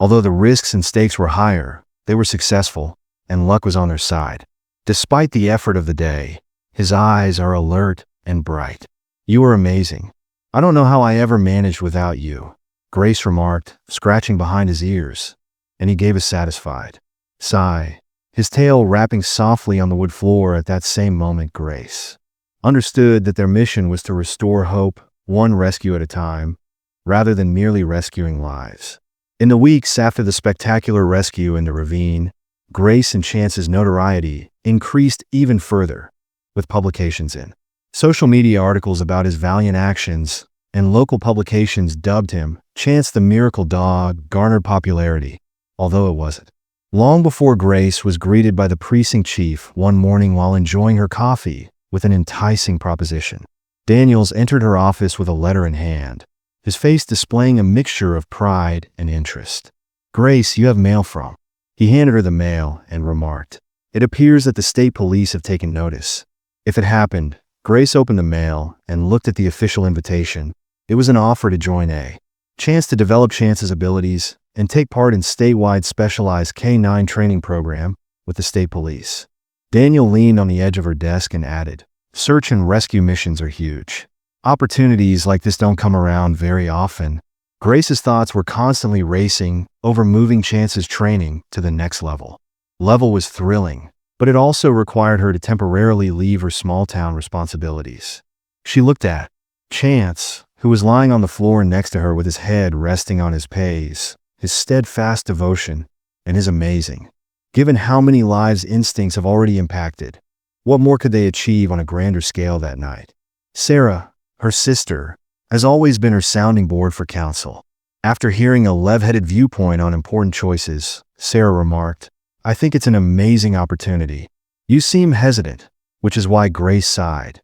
Although the risks and stakes were higher, they were successful, and luck was on their side. Despite the effort of the day, his eyes are alert and bright. "You are amazing. I don't know how I ever managed without you," Grace remarked, scratching behind his ears, and he gave a satisfied sigh, his tail rapping softly on the wood floor. At that same moment, Grace understood that their mission was to restore hope, one rescue at a time, rather than merely rescuing lives. In the weeks after the spectacular rescue in the ravine, Grace and Chance's notoriety increased even further, with publications in social media articles about his valiant actions, and local publications dubbed him Chance the Miracle Dog garnered popularity. although it wasn't. Long before Grace was greeted by the precinct chief one morning while enjoying her coffee with an enticing proposition. Daniels entered her office with a letter in hand, his face displaying a mixture of pride and interest. "Grace, you have mail from." He handed her the mail and remarked, "It appears that the state police have taken notice." If it happened, Grace opened the mail and looked at the official invitation. It was an offer to join a chance to develop Chance's abilities and take part in statewide specialized K-9 training program with the state police. Daniel leaned on the edge of her desk and added, "Search and rescue missions are huge. Opportunities like this don't come around very often." Grace's thoughts were constantly racing over moving Chance's training to the next level. Level was thrilling, but it also required her to temporarily leave her small-town responsibilities. She looked at Chance, who was lying on the floor next to her with his head resting on his pace, his steadfast devotion, and his amazing. Given how many lives instincts have already impacted, what more could they achieve on a grander scale that night? Sarah, her sister, has always been her sounding board for counsel. After hearing a level-headed viewpoint on important choices, Sarah remarked, "I think it's an amazing opportunity. You seem hesitant," which is why Grace sighed.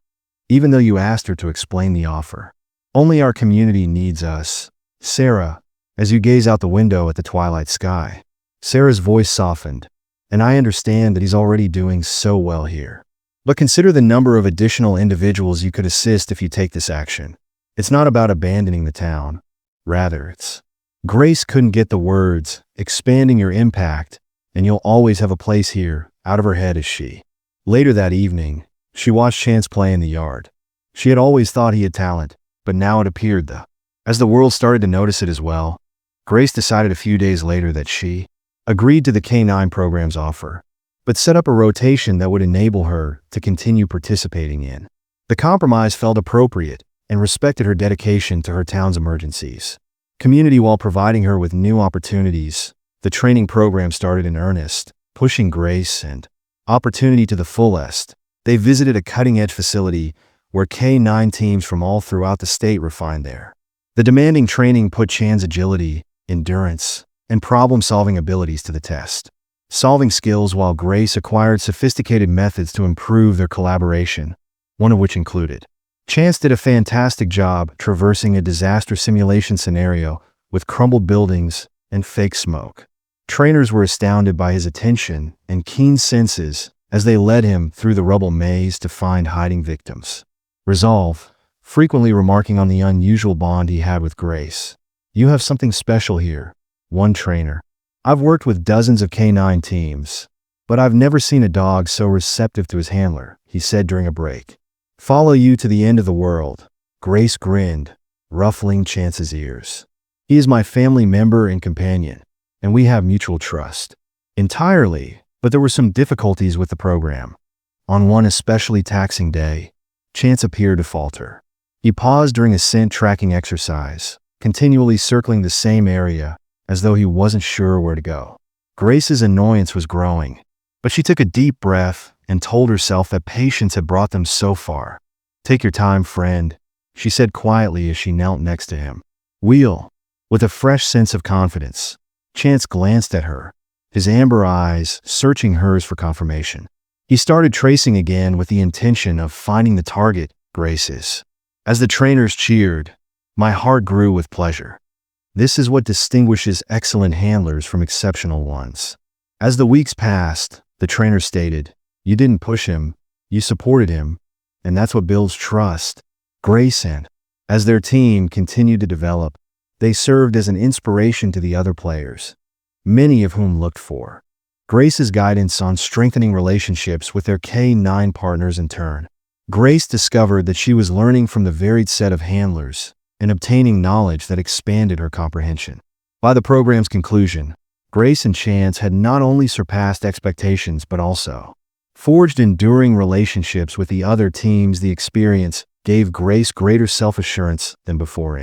"Even though you asked her to explain the offer. Only our community needs us, Sarah," as you gaze out the window at the twilight sky. Sarah's voice softened, "And I understand that he's already doing so well here. But consider the number of additional individuals you could assist if you take this action. It's not about abandoning the town. Rather, it's..." Grace couldn't get the words, "expanding your impact, and you'll always have a place here," out of her head as she. Later that evening, she watched Chance play in the yard. She had always thought he had talent, but now it appeared as the world started to notice it as well. Grace decided a few days later that she agreed to the K-9 program's offer, but set up a rotation that would enable her to continue participating in. The compromise felt appropriate and respected her dedication to her town's emergencies. Community while providing her with new opportunities, the training program started in earnest, pushing Grace and opportunity to the fullest. They visited a cutting-edge facility where K-9 teams from all throughout the state refined their. The demanding training put Chan's agility, endurance, and problem-solving abilities to the test. Solving skills while Grace acquired sophisticated methods to improve their collaboration, one of which included. Chance did a fantastic job traversing a disaster simulation scenario with crumbled buildings and fake smoke. Trainers were astounded by his attention and keen senses as they led him through the rubble maze to find hiding victims. Resolve, frequently remarking on the unusual bond he had with Grace. "You have something special here," one trainer. "I've worked with dozens of K-9 teams, but I've never seen a dog so receptive to his handler," he said during a break. "Follow you to the end of the world," Grace grinned, ruffling Chance's ears. "He is my family member and companion, and we have mutual trust." Entirely, but there were some difficulties with the program. On one especially taxing day, Chance appeared to falter. He paused during a scent tracking exercise, continually circling the same area as though he wasn't sure where to go. Grace's annoyance was growing, but she took a deep breath and told herself that patience had brought them so far. "Take your time, friend," she said quietly as she knelt next to him. "We'll..." With a fresh sense of confidence, Chance glanced at her, his amber eyes searching hers for confirmation. He started tracing again with the intention of finding the target, Grace's. As the trainers cheered, my heart grew with pleasure. This is what distinguishes excellent handlers from exceptional ones. As the weeks passed, the trainer stated, "You didn't push him, you supported him, and that's what builds trust." Grace and, as their team continued to develop, they served as an inspiration to the other players, many of whom looked for Grace's guidance on strengthening relationships with their K-9 partners in turn. Grace discovered that she was learning from the varied set of handlers and obtaining knowledge that expanded her comprehension. By the program's conclusion, Grace and Chance had not only surpassed expectations but also forged enduring relationships with the other teams. The experience gave Grace greater self-assurance than before.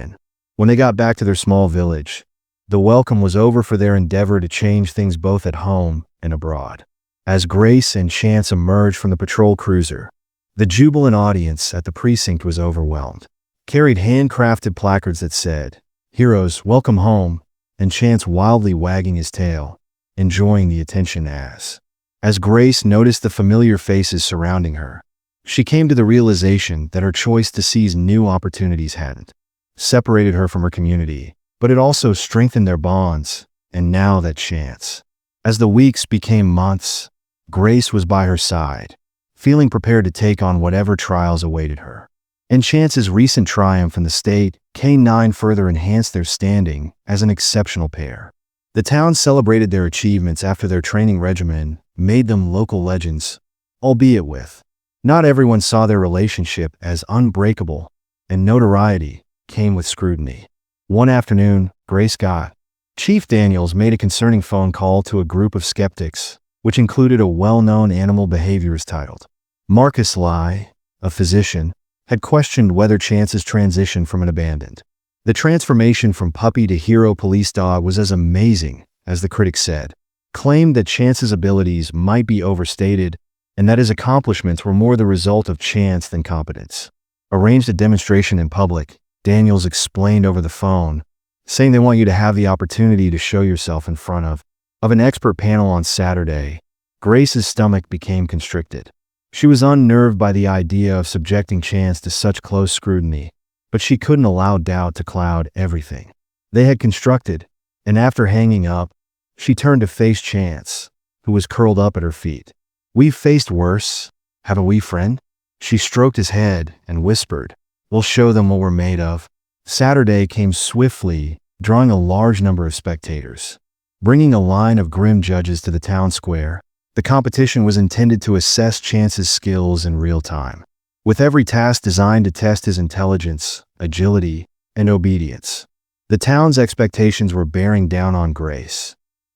When they got back to their small village, the welcome was over for their endeavor to change things both at home and abroad. As Grace and Chance emerged from the patrol cruiser, the jubilant audience at the precinct was overwhelmed. Carried handcrafted placards that said, "Heroes, welcome home," and Chance wildly wagging his tail, enjoying the attention as Grace noticed the familiar faces surrounding her. She came to the realization that her choice to seize new opportunities hadn't separated her from her community, but it also strengthened their bonds, and now that chance. As the weeks became months, Grace was by her side, feeling prepared to take on whatever trials awaited her. And Chance's recent triumph in the state K9 further enhanced their standing as an exceptional pair. The town celebrated their achievements after their training regimen made them local legends, albeit with. Not everyone saw their relationship as unbreakable, and notoriety came with scrutiny. One afternoon, Grace got. Chief Daniels made a concerning phone call to a group of skeptics, which included a well-known animal behaviorist titled Marcus Lai, a physician, had questioned whether Chance's transition from an abandoned. The transformation from puppy to hero police dog was as amazing as the critics said, claimed that Chance's abilities might be overstated, and that his accomplishments were more the result of chance than competence. Arranged a demonstration in public, Daniels explained over the phone, saying they want you to have the opportunity to show yourself in front of an expert panel on Saturday. Grace's stomach became constricted. She was unnerved by the idea of subjecting Chance to such close scrutiny, but she couldn't allow doubt to cloud everything they had constructed, and after hanging up, she turned to face Chance, who was curled up at her feet. "We've faced worse, haven't we, friend?" She stroked his head and whispered, "We'll show them what we're made of." Saturday came swiftly, drawing a large number of spectators. Bringing a line of grim judges to the town square, the competition was intended to assess Chance's skills in real time, with every task designed to test his intelligence, agility, and obedience. The town's expectations were bearing down on Grace,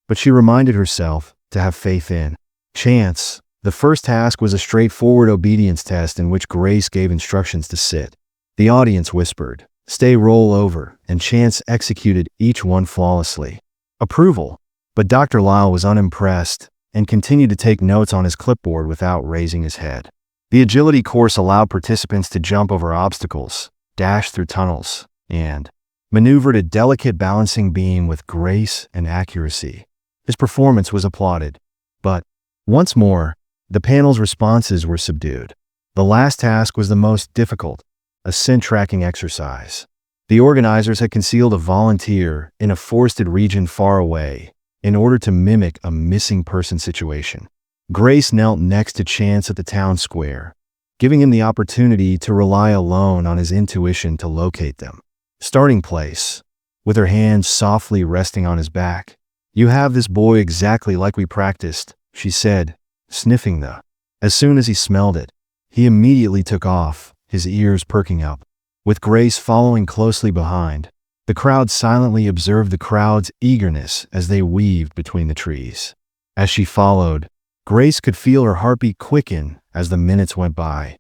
but she reminded herself to have faith in Chance. The first task was a straightforward obedience test in which Grace gave instructions to sit. The audience whispered, "Stay, roll over," and Chance executed each one flawlessly. Approval. But Dr. Lyle was unimpressed and continued to take notes on his clipboard without raising his head. The agility course allowed participants to jump over obstacles, dash through tunnels, and maneuvered a delicate balancing beam with grace and accuracy. His performance was applauded. But, once more, the panel's responses were subdued. The last task was the most difficult, a scent tracking exercise. The organizers had concealed a volunteer in a forested region far away in order to mimic a missing person situation. Grace knelt next to Chance at the town square, giving him the opportunity to rely alone on his intuition to locate them. Starting place, with her hands softly resting on his back. "You have this boy exactly like we practiced," she said, sniffing the. As soon as he smelled it, he immediately took off, his ears perking up. With Grace following closely behind, the crowd silently observed the crowd's eagerness as they weaved between the trees. As she followed, Grace could feel her heartbeat quicken as the minutes went by,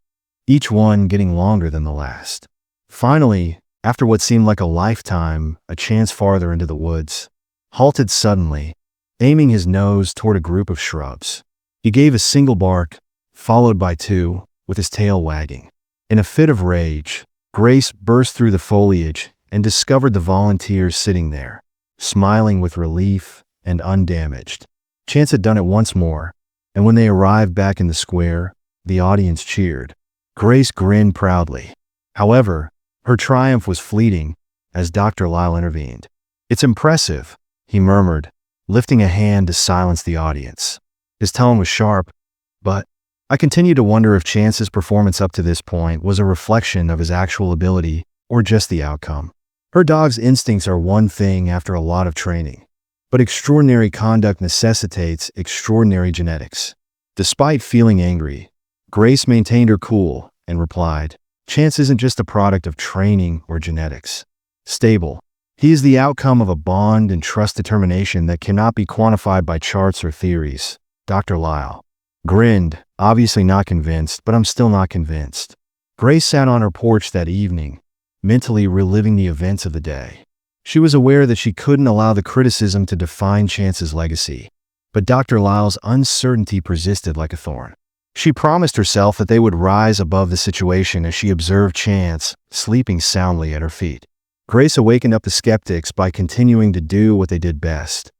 each one getting longer than the last. Finally, after what seemed like a lifetime, a Chance farther into the woods halted suddenly, aiming his nose toward a group of shrubs. He gave a single bark, followed by two, with his tail wagging. In a fit of rage, Grace burst through the foliage and discovered the volunteers sitting there, smiling with relief and undamaged. Chance had done it once more, and when they arrived back in the square, the audience cheered. Grace grinned proudly. However, her triumph was fleeting as Dr. Lyle intervened. "It's impressive," he murmured, lifting a hand to silence the audience. His tone was sharp, but I continue to wonder if Chance's performance up to this point was a reflection of his actual ability or just the outcome. Her dog's instincts are one thing after a lot of training, but extraordinary conduct necessitates extraordinary genetics. Despite feeling angry, Grace maintained her cool and replied, "Chance isn't just a product of training or genetics. Stable. He is the outcome of a bond and trust determination that cannot be quantified by charts or theories." Dr. Lyle grinned, obviously not convinced, but I'm still not convinced. Grace sat on her porch that evening, mentally reliving the events of the day. She was aware that she couldn't allow the criticism to define Chance's legacy, but Dr. Lyle's uncertainty persisted like a thorn. She promised herself that they would rise above the situation as she observed Chance sleeping soundly at her feet. Grace awakened up the skeptics by continuing to do what they did best: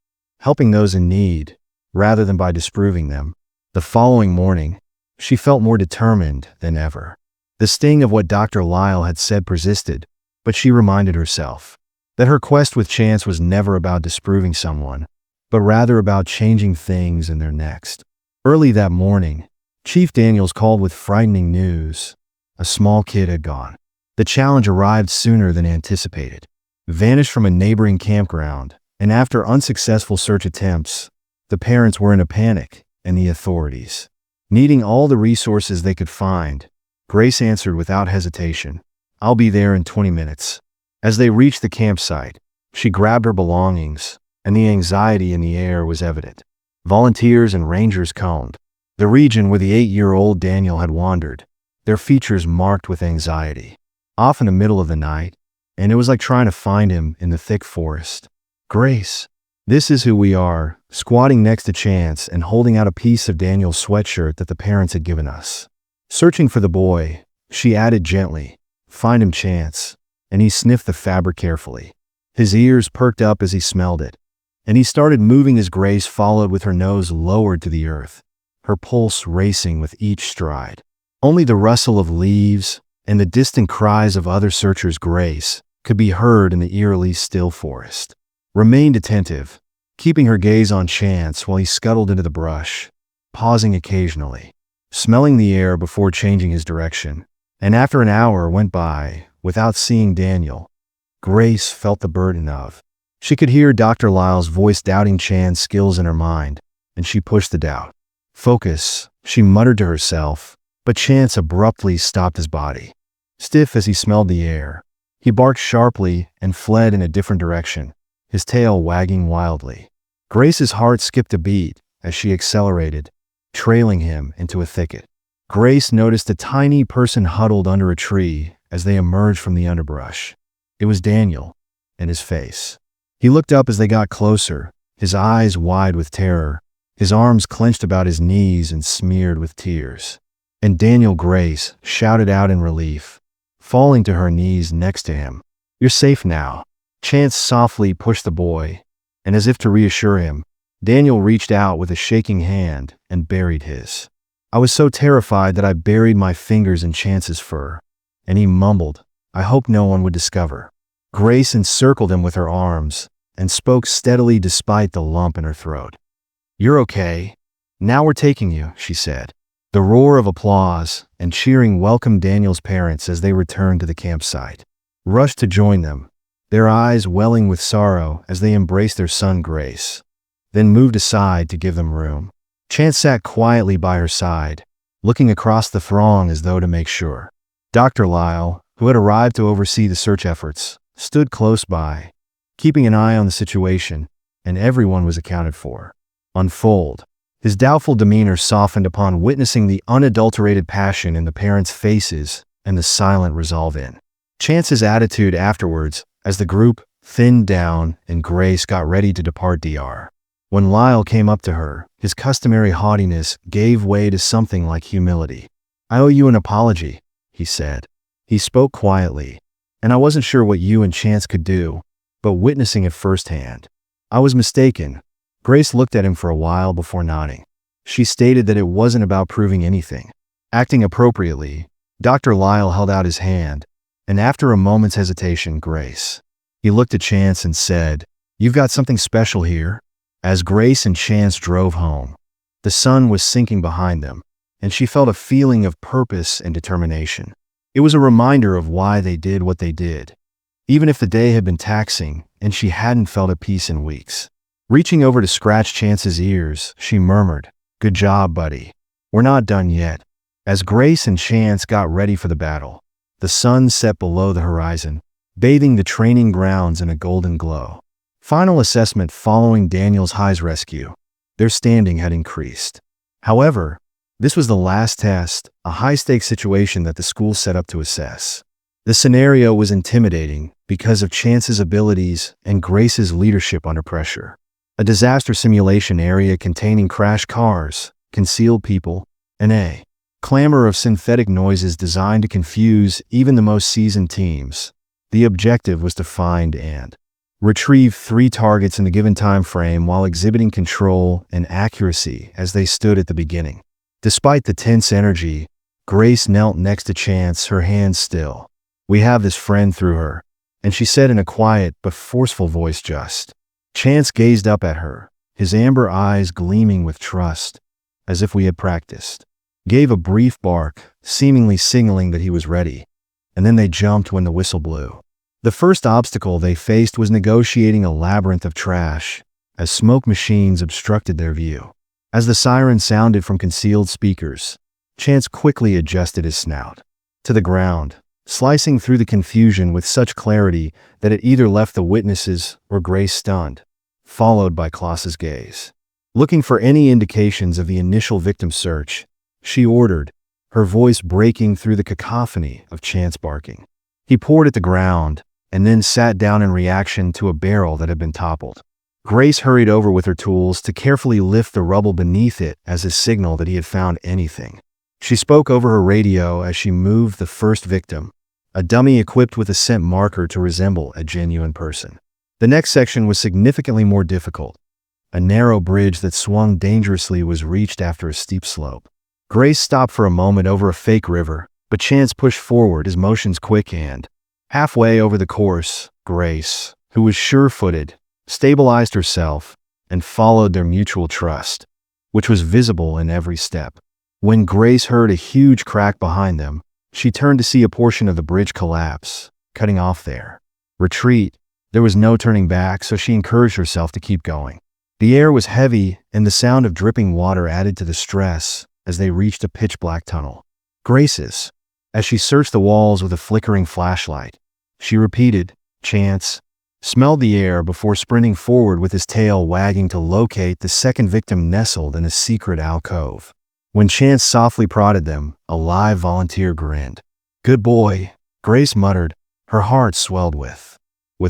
helping those in need, rather than by disproving them. The following morning, she felt more determined than ever. The sting of what Dr. Lyle had said persisted, but she reminded herself that her quest with Chance was never about disproving someone, but rather about changing things in their next. Early that morning, Chief Daniels called with frightening news. A small kid had gone. The challenge arrived sooner than anticipated. Vanished from a neighboring campground, and after unsuccessful search attempts, the parents were in a panic, and the authorities, needing all the resources they could find, Grace answered without hesitation, "I'll be there in 20 minutes." As they reached the campsite, she grabbed her belongings, and the anxiety in the air was evident. Volunteers and rangers combed the region where the 8-year-old Daniel had wandered, their features marked with anxiety. Off in the middle of the night, and it was like trying to find him in the thick forest. "Grace, this is who we are," squatting next to Chance and holding out a piece of Daniel's sweatshirt that the parents had given us. Searching for the boy, she added gently, "Find him, Chance," and he sniffed the fabric carefully. His ears perked up as he smelled it, and he started moving as Grace followed with her nose lowered to the earth, her pulse racing with each stride. Only the rustle of leaves and the distant cries of other searchers Grace could be heard in the eerily still forest. Remained attentive, keeping her gaze on Chance while he scuttled into the brush, pausing occasionally, smelling the air before changing his direction. And after an hour went by without seeing Daniel, Grace felt the burden of. She could hear Dr. Lyle's voice doubting Chan's skills in her mind, and she pushed the doubt. "Focus," she muttered to herself, but Chance abruptly stopped his body. Stiff as he smelled the air, he barked sharply and fled in a different direction, his tail wagging wildly. Grace's heart skipped a beat as she accelerated, trailing him into a thicket. Grace noticed a tiny person huddled under a tree as they emerged from the underbrush. It was Daniel, and his face. He looked up as they got closer, his eyes wide with terror, his arms clenched about his knees and smeared with tears. And Daniel, Grace shouted out in relief, falling to her knees next to him. "You're safe now." Chance softly pushed the boy, and as if to reassure him, Daniel reached out with a shaking hand and buried his. "I was so terrified that I buried my fingers in Chance's fur," and he mumbled, "I hope no one would discover." Grace encircled him with her arms and spoke steadily despite the lump in her throat. "You're okay. Now we're taking you," she said. The roar of applause and cheering welcomed Daniel's parents as they returned to the campsite, rushed to join them, their eyes welling with sorrow as they embraced their son Grace, then moved aside to give them room. Chance sat quietly by her side, looking across the throng as though to make sure. Dr. Lyle, who had arrived to oversee the search efforts, stood close by, keeping an eye on the situation, and everyone was accounted for. Unfold. His doubtful demeanor softened upon witnessing the unadulterated passion in the parents' faces and the silent resolve in Chance's attitude afterwards as the group thinned down and Grace got ready to depart DR. When Lyle came up to her, his customary haughtiness gave way to something like humility. "I owe you an apology," he said. He spoke quietly, and I wasn't sure what you and Chance could do, but witnessing it firsthand, I was mistaken. Grace looked at him for a while before nodding. She stated that it wasn't about proving anything. Acting appropriately, Dr. Lyle held out his hand, and after a moment's hesitation, Grace. He looked at Chance and said, "You've got something special here." As Grace and Chance drove home, the sun was sinking behind them, and she felt a feeling of purpose and determination. It was a reminder of why they did what they did, even if the day had been taxing and she hadn't felt at peace in weeks. Reaching over to scratch Chance's ears, she murmured, "Good job, buddy. We're not done yet." As Grace and Chance got ready for the battle, the sun set below the horizon, bathing the training grounds in a golden glow. Final assessment following Daniel's High's rescue. Their standing had increased. However, this was the last test, a high-stakes situation that the school set up to assess. The scenario was intimidating because of Chance's abilities and Grace's leadership under pressure. A disaster simulation area containing crashed cars, concealed people, and a clamor of synthetic noises designed to confuse even the most seasoned teams. The objective was to find and retrieve 3 targets in the given time frame while exhibiting control and accuracy as they stood at the beginning. Despite the tense energy, Grace knelt next to Chance, her hands still. "We have this friend through her," and she said in a quiet but forceful voice just. Chance gazed up at her, his amber eyes gleaming with trust, as if we had practiced. Gave a brief bark, seemingly signaling that he was ready, and then they jumped when the whistle blew. The first obstacle they faced was negotiating a labyrinth of trash, as smoke machines obstructed their view. As the siren sounded from concealed speakers, Chance quickly adjusted his snout to the ground, slicing through the confusion with such clarity that it either left the witnesses or Grace stunned, followed by Klaus's gaze. Looking for any indications of the initial victim search, she ordered, her voice breaking through the cacophony of Chance barking. He poured at the ground, and then sat down in reaction to a barrel that had been toppled. Grace hurried over with her tools to carefully lift the rubble beneath it as a signal that he had found anything. She spoke over her radio as she moved the first victim, a dummy equipped with a scent marker to resemble a genuine person. The next section was significantly more difficult. A narrow bridge that swung dangerously was reached after a steep slope. Grace stopped for a moment over a fake river, but Chance pushed forward, his motions quick and, halfway over the course, Grace, who was sure-footed, stabilized herself and followed their mutual trust, which was visible in every step. When Grace heard a huge crack behind them, she turned to see a portion of the bridge collapse, cutting off their retreat. There was no turning back, so she encouraged herself to keep going. The air was heavy, and the sound of dripping water added to the stress as they reached a pitch-black tunnel. Grace's. As she searched the walls with a flickering flashlight, she repeated, "Chance," smelled the air before sprinting forward with his tail wagging to locate the second victim nestled in a secret alcove. When Chance softly prodded them, a live volunteer grinned. "Good boy," Grace muttered, her heart swelled with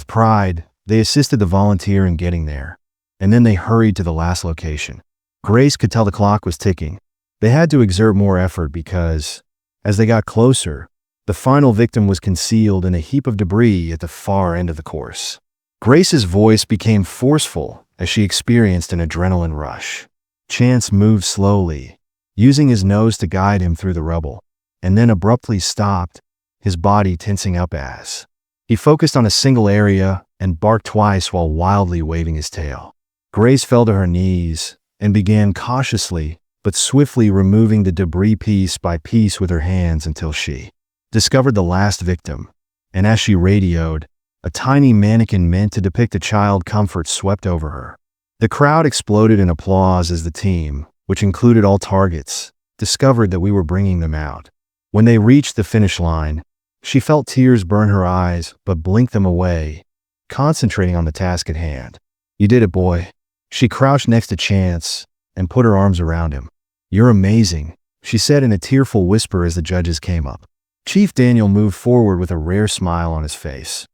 pride. They assisted the volunteer in getting there, and then they hurried to the last location. Grace could tell the clock was ticking. They had to exert more effort because, as they got closer, the final victim was concealed in a heap of debris at the far end of the course. Grace's voice became forceful as she experienced an adrenaline rush. Chance moved slowly, using his nose to guide him through the rubble, and then abruptly stopped, his body tensing up as he focused on a single area and barked twice while wildly waving his tail. Grace fell to her knees and began cautiously but swiftly removing the debris piece by piece with her hands until she discovered the last victim, and as she radioed, a tiny mannequin meant to depict a child comfort swept over her. The crowd exploded in applause as the team, which included all targets, discovered that we were bringing them out. When they reached the finish line, she felt tears burn her eyes but blinked them away, concentrating on the task at hand. "You did it, boy." She crouched next to Chance and put her arms around him. "You're amazing," she said in a tearful whisper as the judges came up. Chief Daniel moved forward with a rare smile on his face,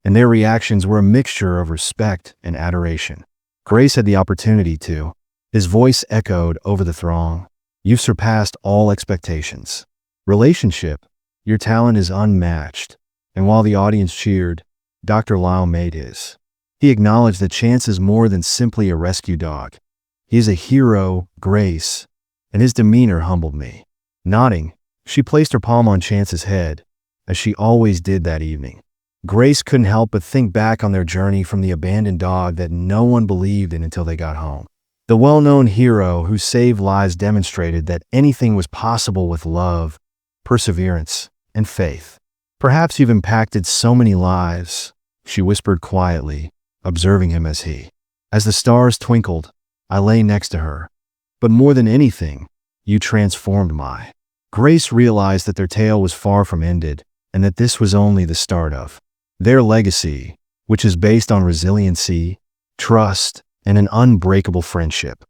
and their reactions were a mixture of respect and adoration. Grace had the opportunity to. His voice echoed over the throng. "You've surpassed all expectations. Relationship, your talent is unmatched." And while the audience cheered, Dr. Lyle made his. He acknowledged that Chance is more than simply a rescue dog. He is a hero, Grace, and his demeanor humbled me. Nodding, she placed her palm on Chance's head, as she always did that evening. Grace couldn't help but think back on their journey from the abandoned dog that no one believed in until they got home. The well-known hero who saved lives demonstrated that anything was possible with love, perseverance, and faith. "Perhaps you've impacted so many lives," she whispered quietly, observing him as the stars twinkled, I lay next to her. "But more than anything, you transformed my." Grace realized that their tale was far from ended, and that this was only the start of their legacy, which is based on resiliency, trust, and an unbreakable friendship.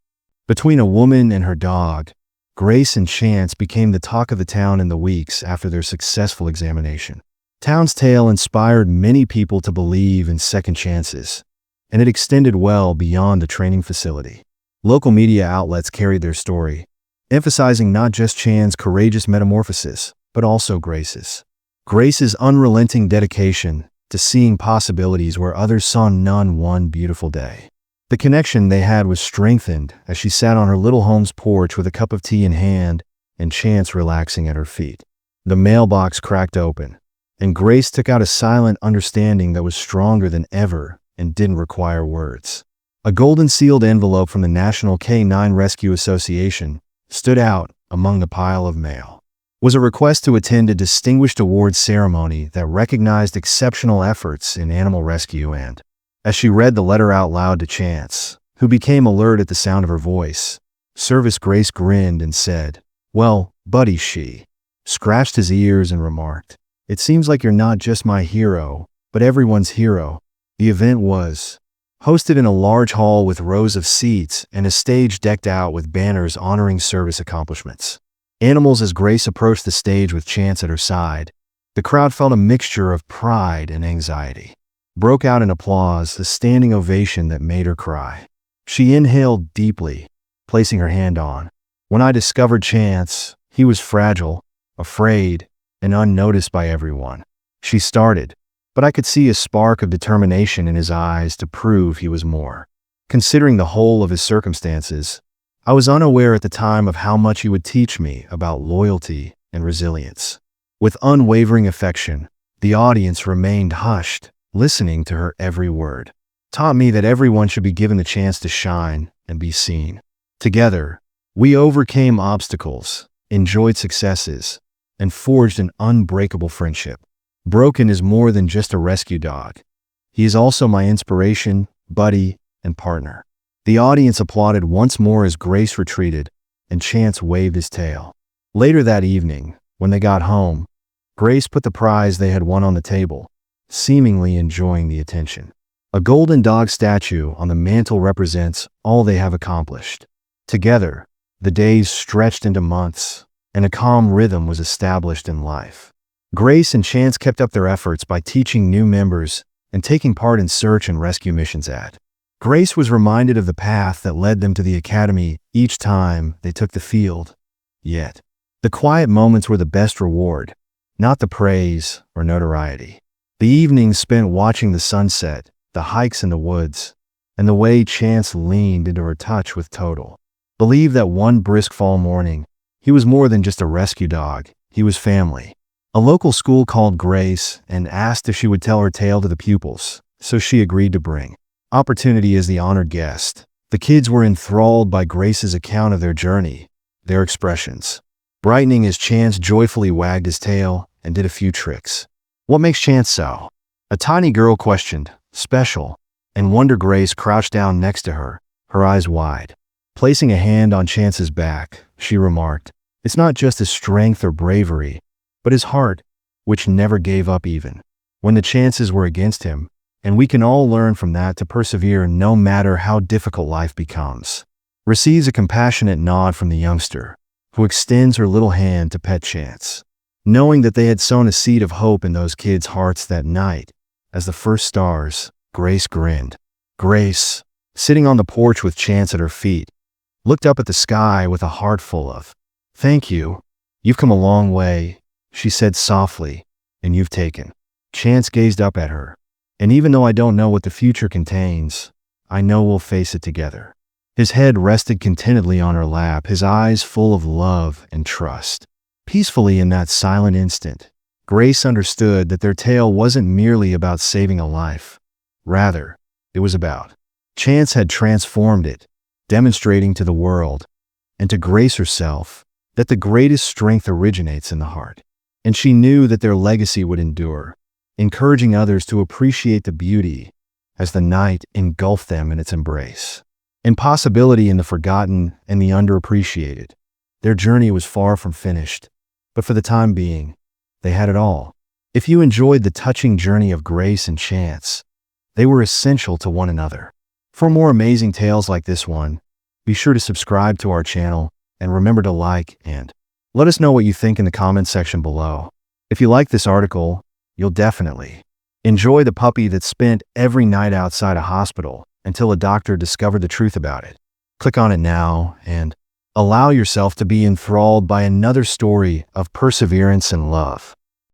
Between a woman and her dog, Grace and Chance became the talk of the town in the weeks after their successful examination. Town's tale inspired many people to believe in second chances, and it extended well beyond the training facility. Local media outlets carried their story, emphasizing not just Chan's courageous metamorphosis, but also Grace's. Grace's unrelenting dedication to seeing possibilities where others saw none one beautiful day. The connection they had was strengthened as she sat on her little home's porch with a cup of tea in hand and Chance relaxing at her feet. The mailbox cracked open, and Grace took out a silent understanding that was stronger than ever and didn't require words. A golden sealed envelope from the National K-9 Rescue Association stood out among the pile of mail. It was a request to attend a distinguished awards ceremony that recognized exceptional efforts in animal rescue, and as she read the letter out loud to Chance, who became alert at the sound of her voice, Service Grace grinned and said, "Well, buddy," she scratched his ears and remarked, "It seems like you're not just my hero, but everyone's hero." The event was hosted in a large hall with rows of seats and a stage decked out with banners honoring service accomplishments. Animals as Grace approached the stage with Chance at her side, the crowd felt a mixture of pride and anxiety. Broke out in applause, a standing ovation that made her cry. She inhaled deeply, placing her hand on. "When I discovered Chance, he was fragile, afraid, and unnoticed by everyone," she started, but I could see a spark of determination in his eyes to prove he was more. Considering the whole of his circumstances, I was unaware at the time of how much he would teach me about loyalty and resilience. With unwavering affection, the audience remained hushed, listening to her every word. Taught me that everyone should be given the chance to shine and be seen. Together, we overcame obstacles, enjoyed successes, and forged an unbreakable friendship. Broken is more than just a rescue dog. He is also my inspiration, buddy, and partner. The audience applauded once more as Grace retreated, and Chance waved his tail. Later that evening, when they got home, Grace put the prize they had won on the table, seemingly enjoying the attention. A golden dog statue on the mantel represents all they have accomplished. Together, the days stretched into months, and a calm rhythm was established in life. Grace and Chance kept up their efforts by teaching new members and taking part in search and rescue missions. Grace was reminded of the path that led them to the academy each time they took the field. Yet, the quiet moments were the best reward, not the praise or notoriety. The evenings spent watching the sunset, the hikes in the woods, and the way Chance leaned into her touch with total. Believed that one brisk fall morning, he was more than just a rescue dog, he was family. A local school called Grace and asked if she would tell her tale to the pupils, so she agreed to bring opportunity as the honored guest. The kids were enthralled by Grace's account of their journey, their expressions brightening as Chance joyfully wagged his tail and did a few tricks. "What makes Chance so?" a tiny girl questioned, special, and Wonder Grace crouched down next to her, her eyes wide. Placing a hand on Chance's back, she remarked, "It's not just his strength or bravery, but his heart, which never gave up even when the chances were against him, and we can all learn from that to persevere no matter how difficult life becomes." Receives a compassionate nod from the youngster, who extends her little hand to pet Chance. Knowing that they had sown a seed of hope in those kids' hearts that night, as the first stars, Grace grinned. Grace, sitting on the porch with Chance at her feet, looked up at the sky with a heart full of, "Thank you. You've come a long way," she said softly, "and you've taken." Chance gazed up at her, "And even though I don't know what the future contains, I know we'll face it together." His head rested contentedly on her lap, his eyes full of love and trust. Peacefully in that silent instant, Grace understood that their tale wasn't merely about saving a life. Rather, it was about Chance had transformed it, demonstrating to the world, and to Grace herself, that the greatest strength originates in the heart. And she knew that their legacy would endure, encouraging others to appreciate the beauty as the night engulfed them in its embrace. Impossibility in the forgotten and the underappreciated. Their journey was far from finished, but for the time being, they had it all. If you enjoyed the touching journey of Grace and Chance, they were essential to one another. For more amazing tales like this one, be sure to subscribe to our channel and remember to like and let us know what you think in the comment section below. If you like this article, you'll definitely enjoy the puppy that spent every night outside a hospital until a doctor discovered the truth about it. Click on it now and allow yourself to be enthralled by another story of perseverance and love.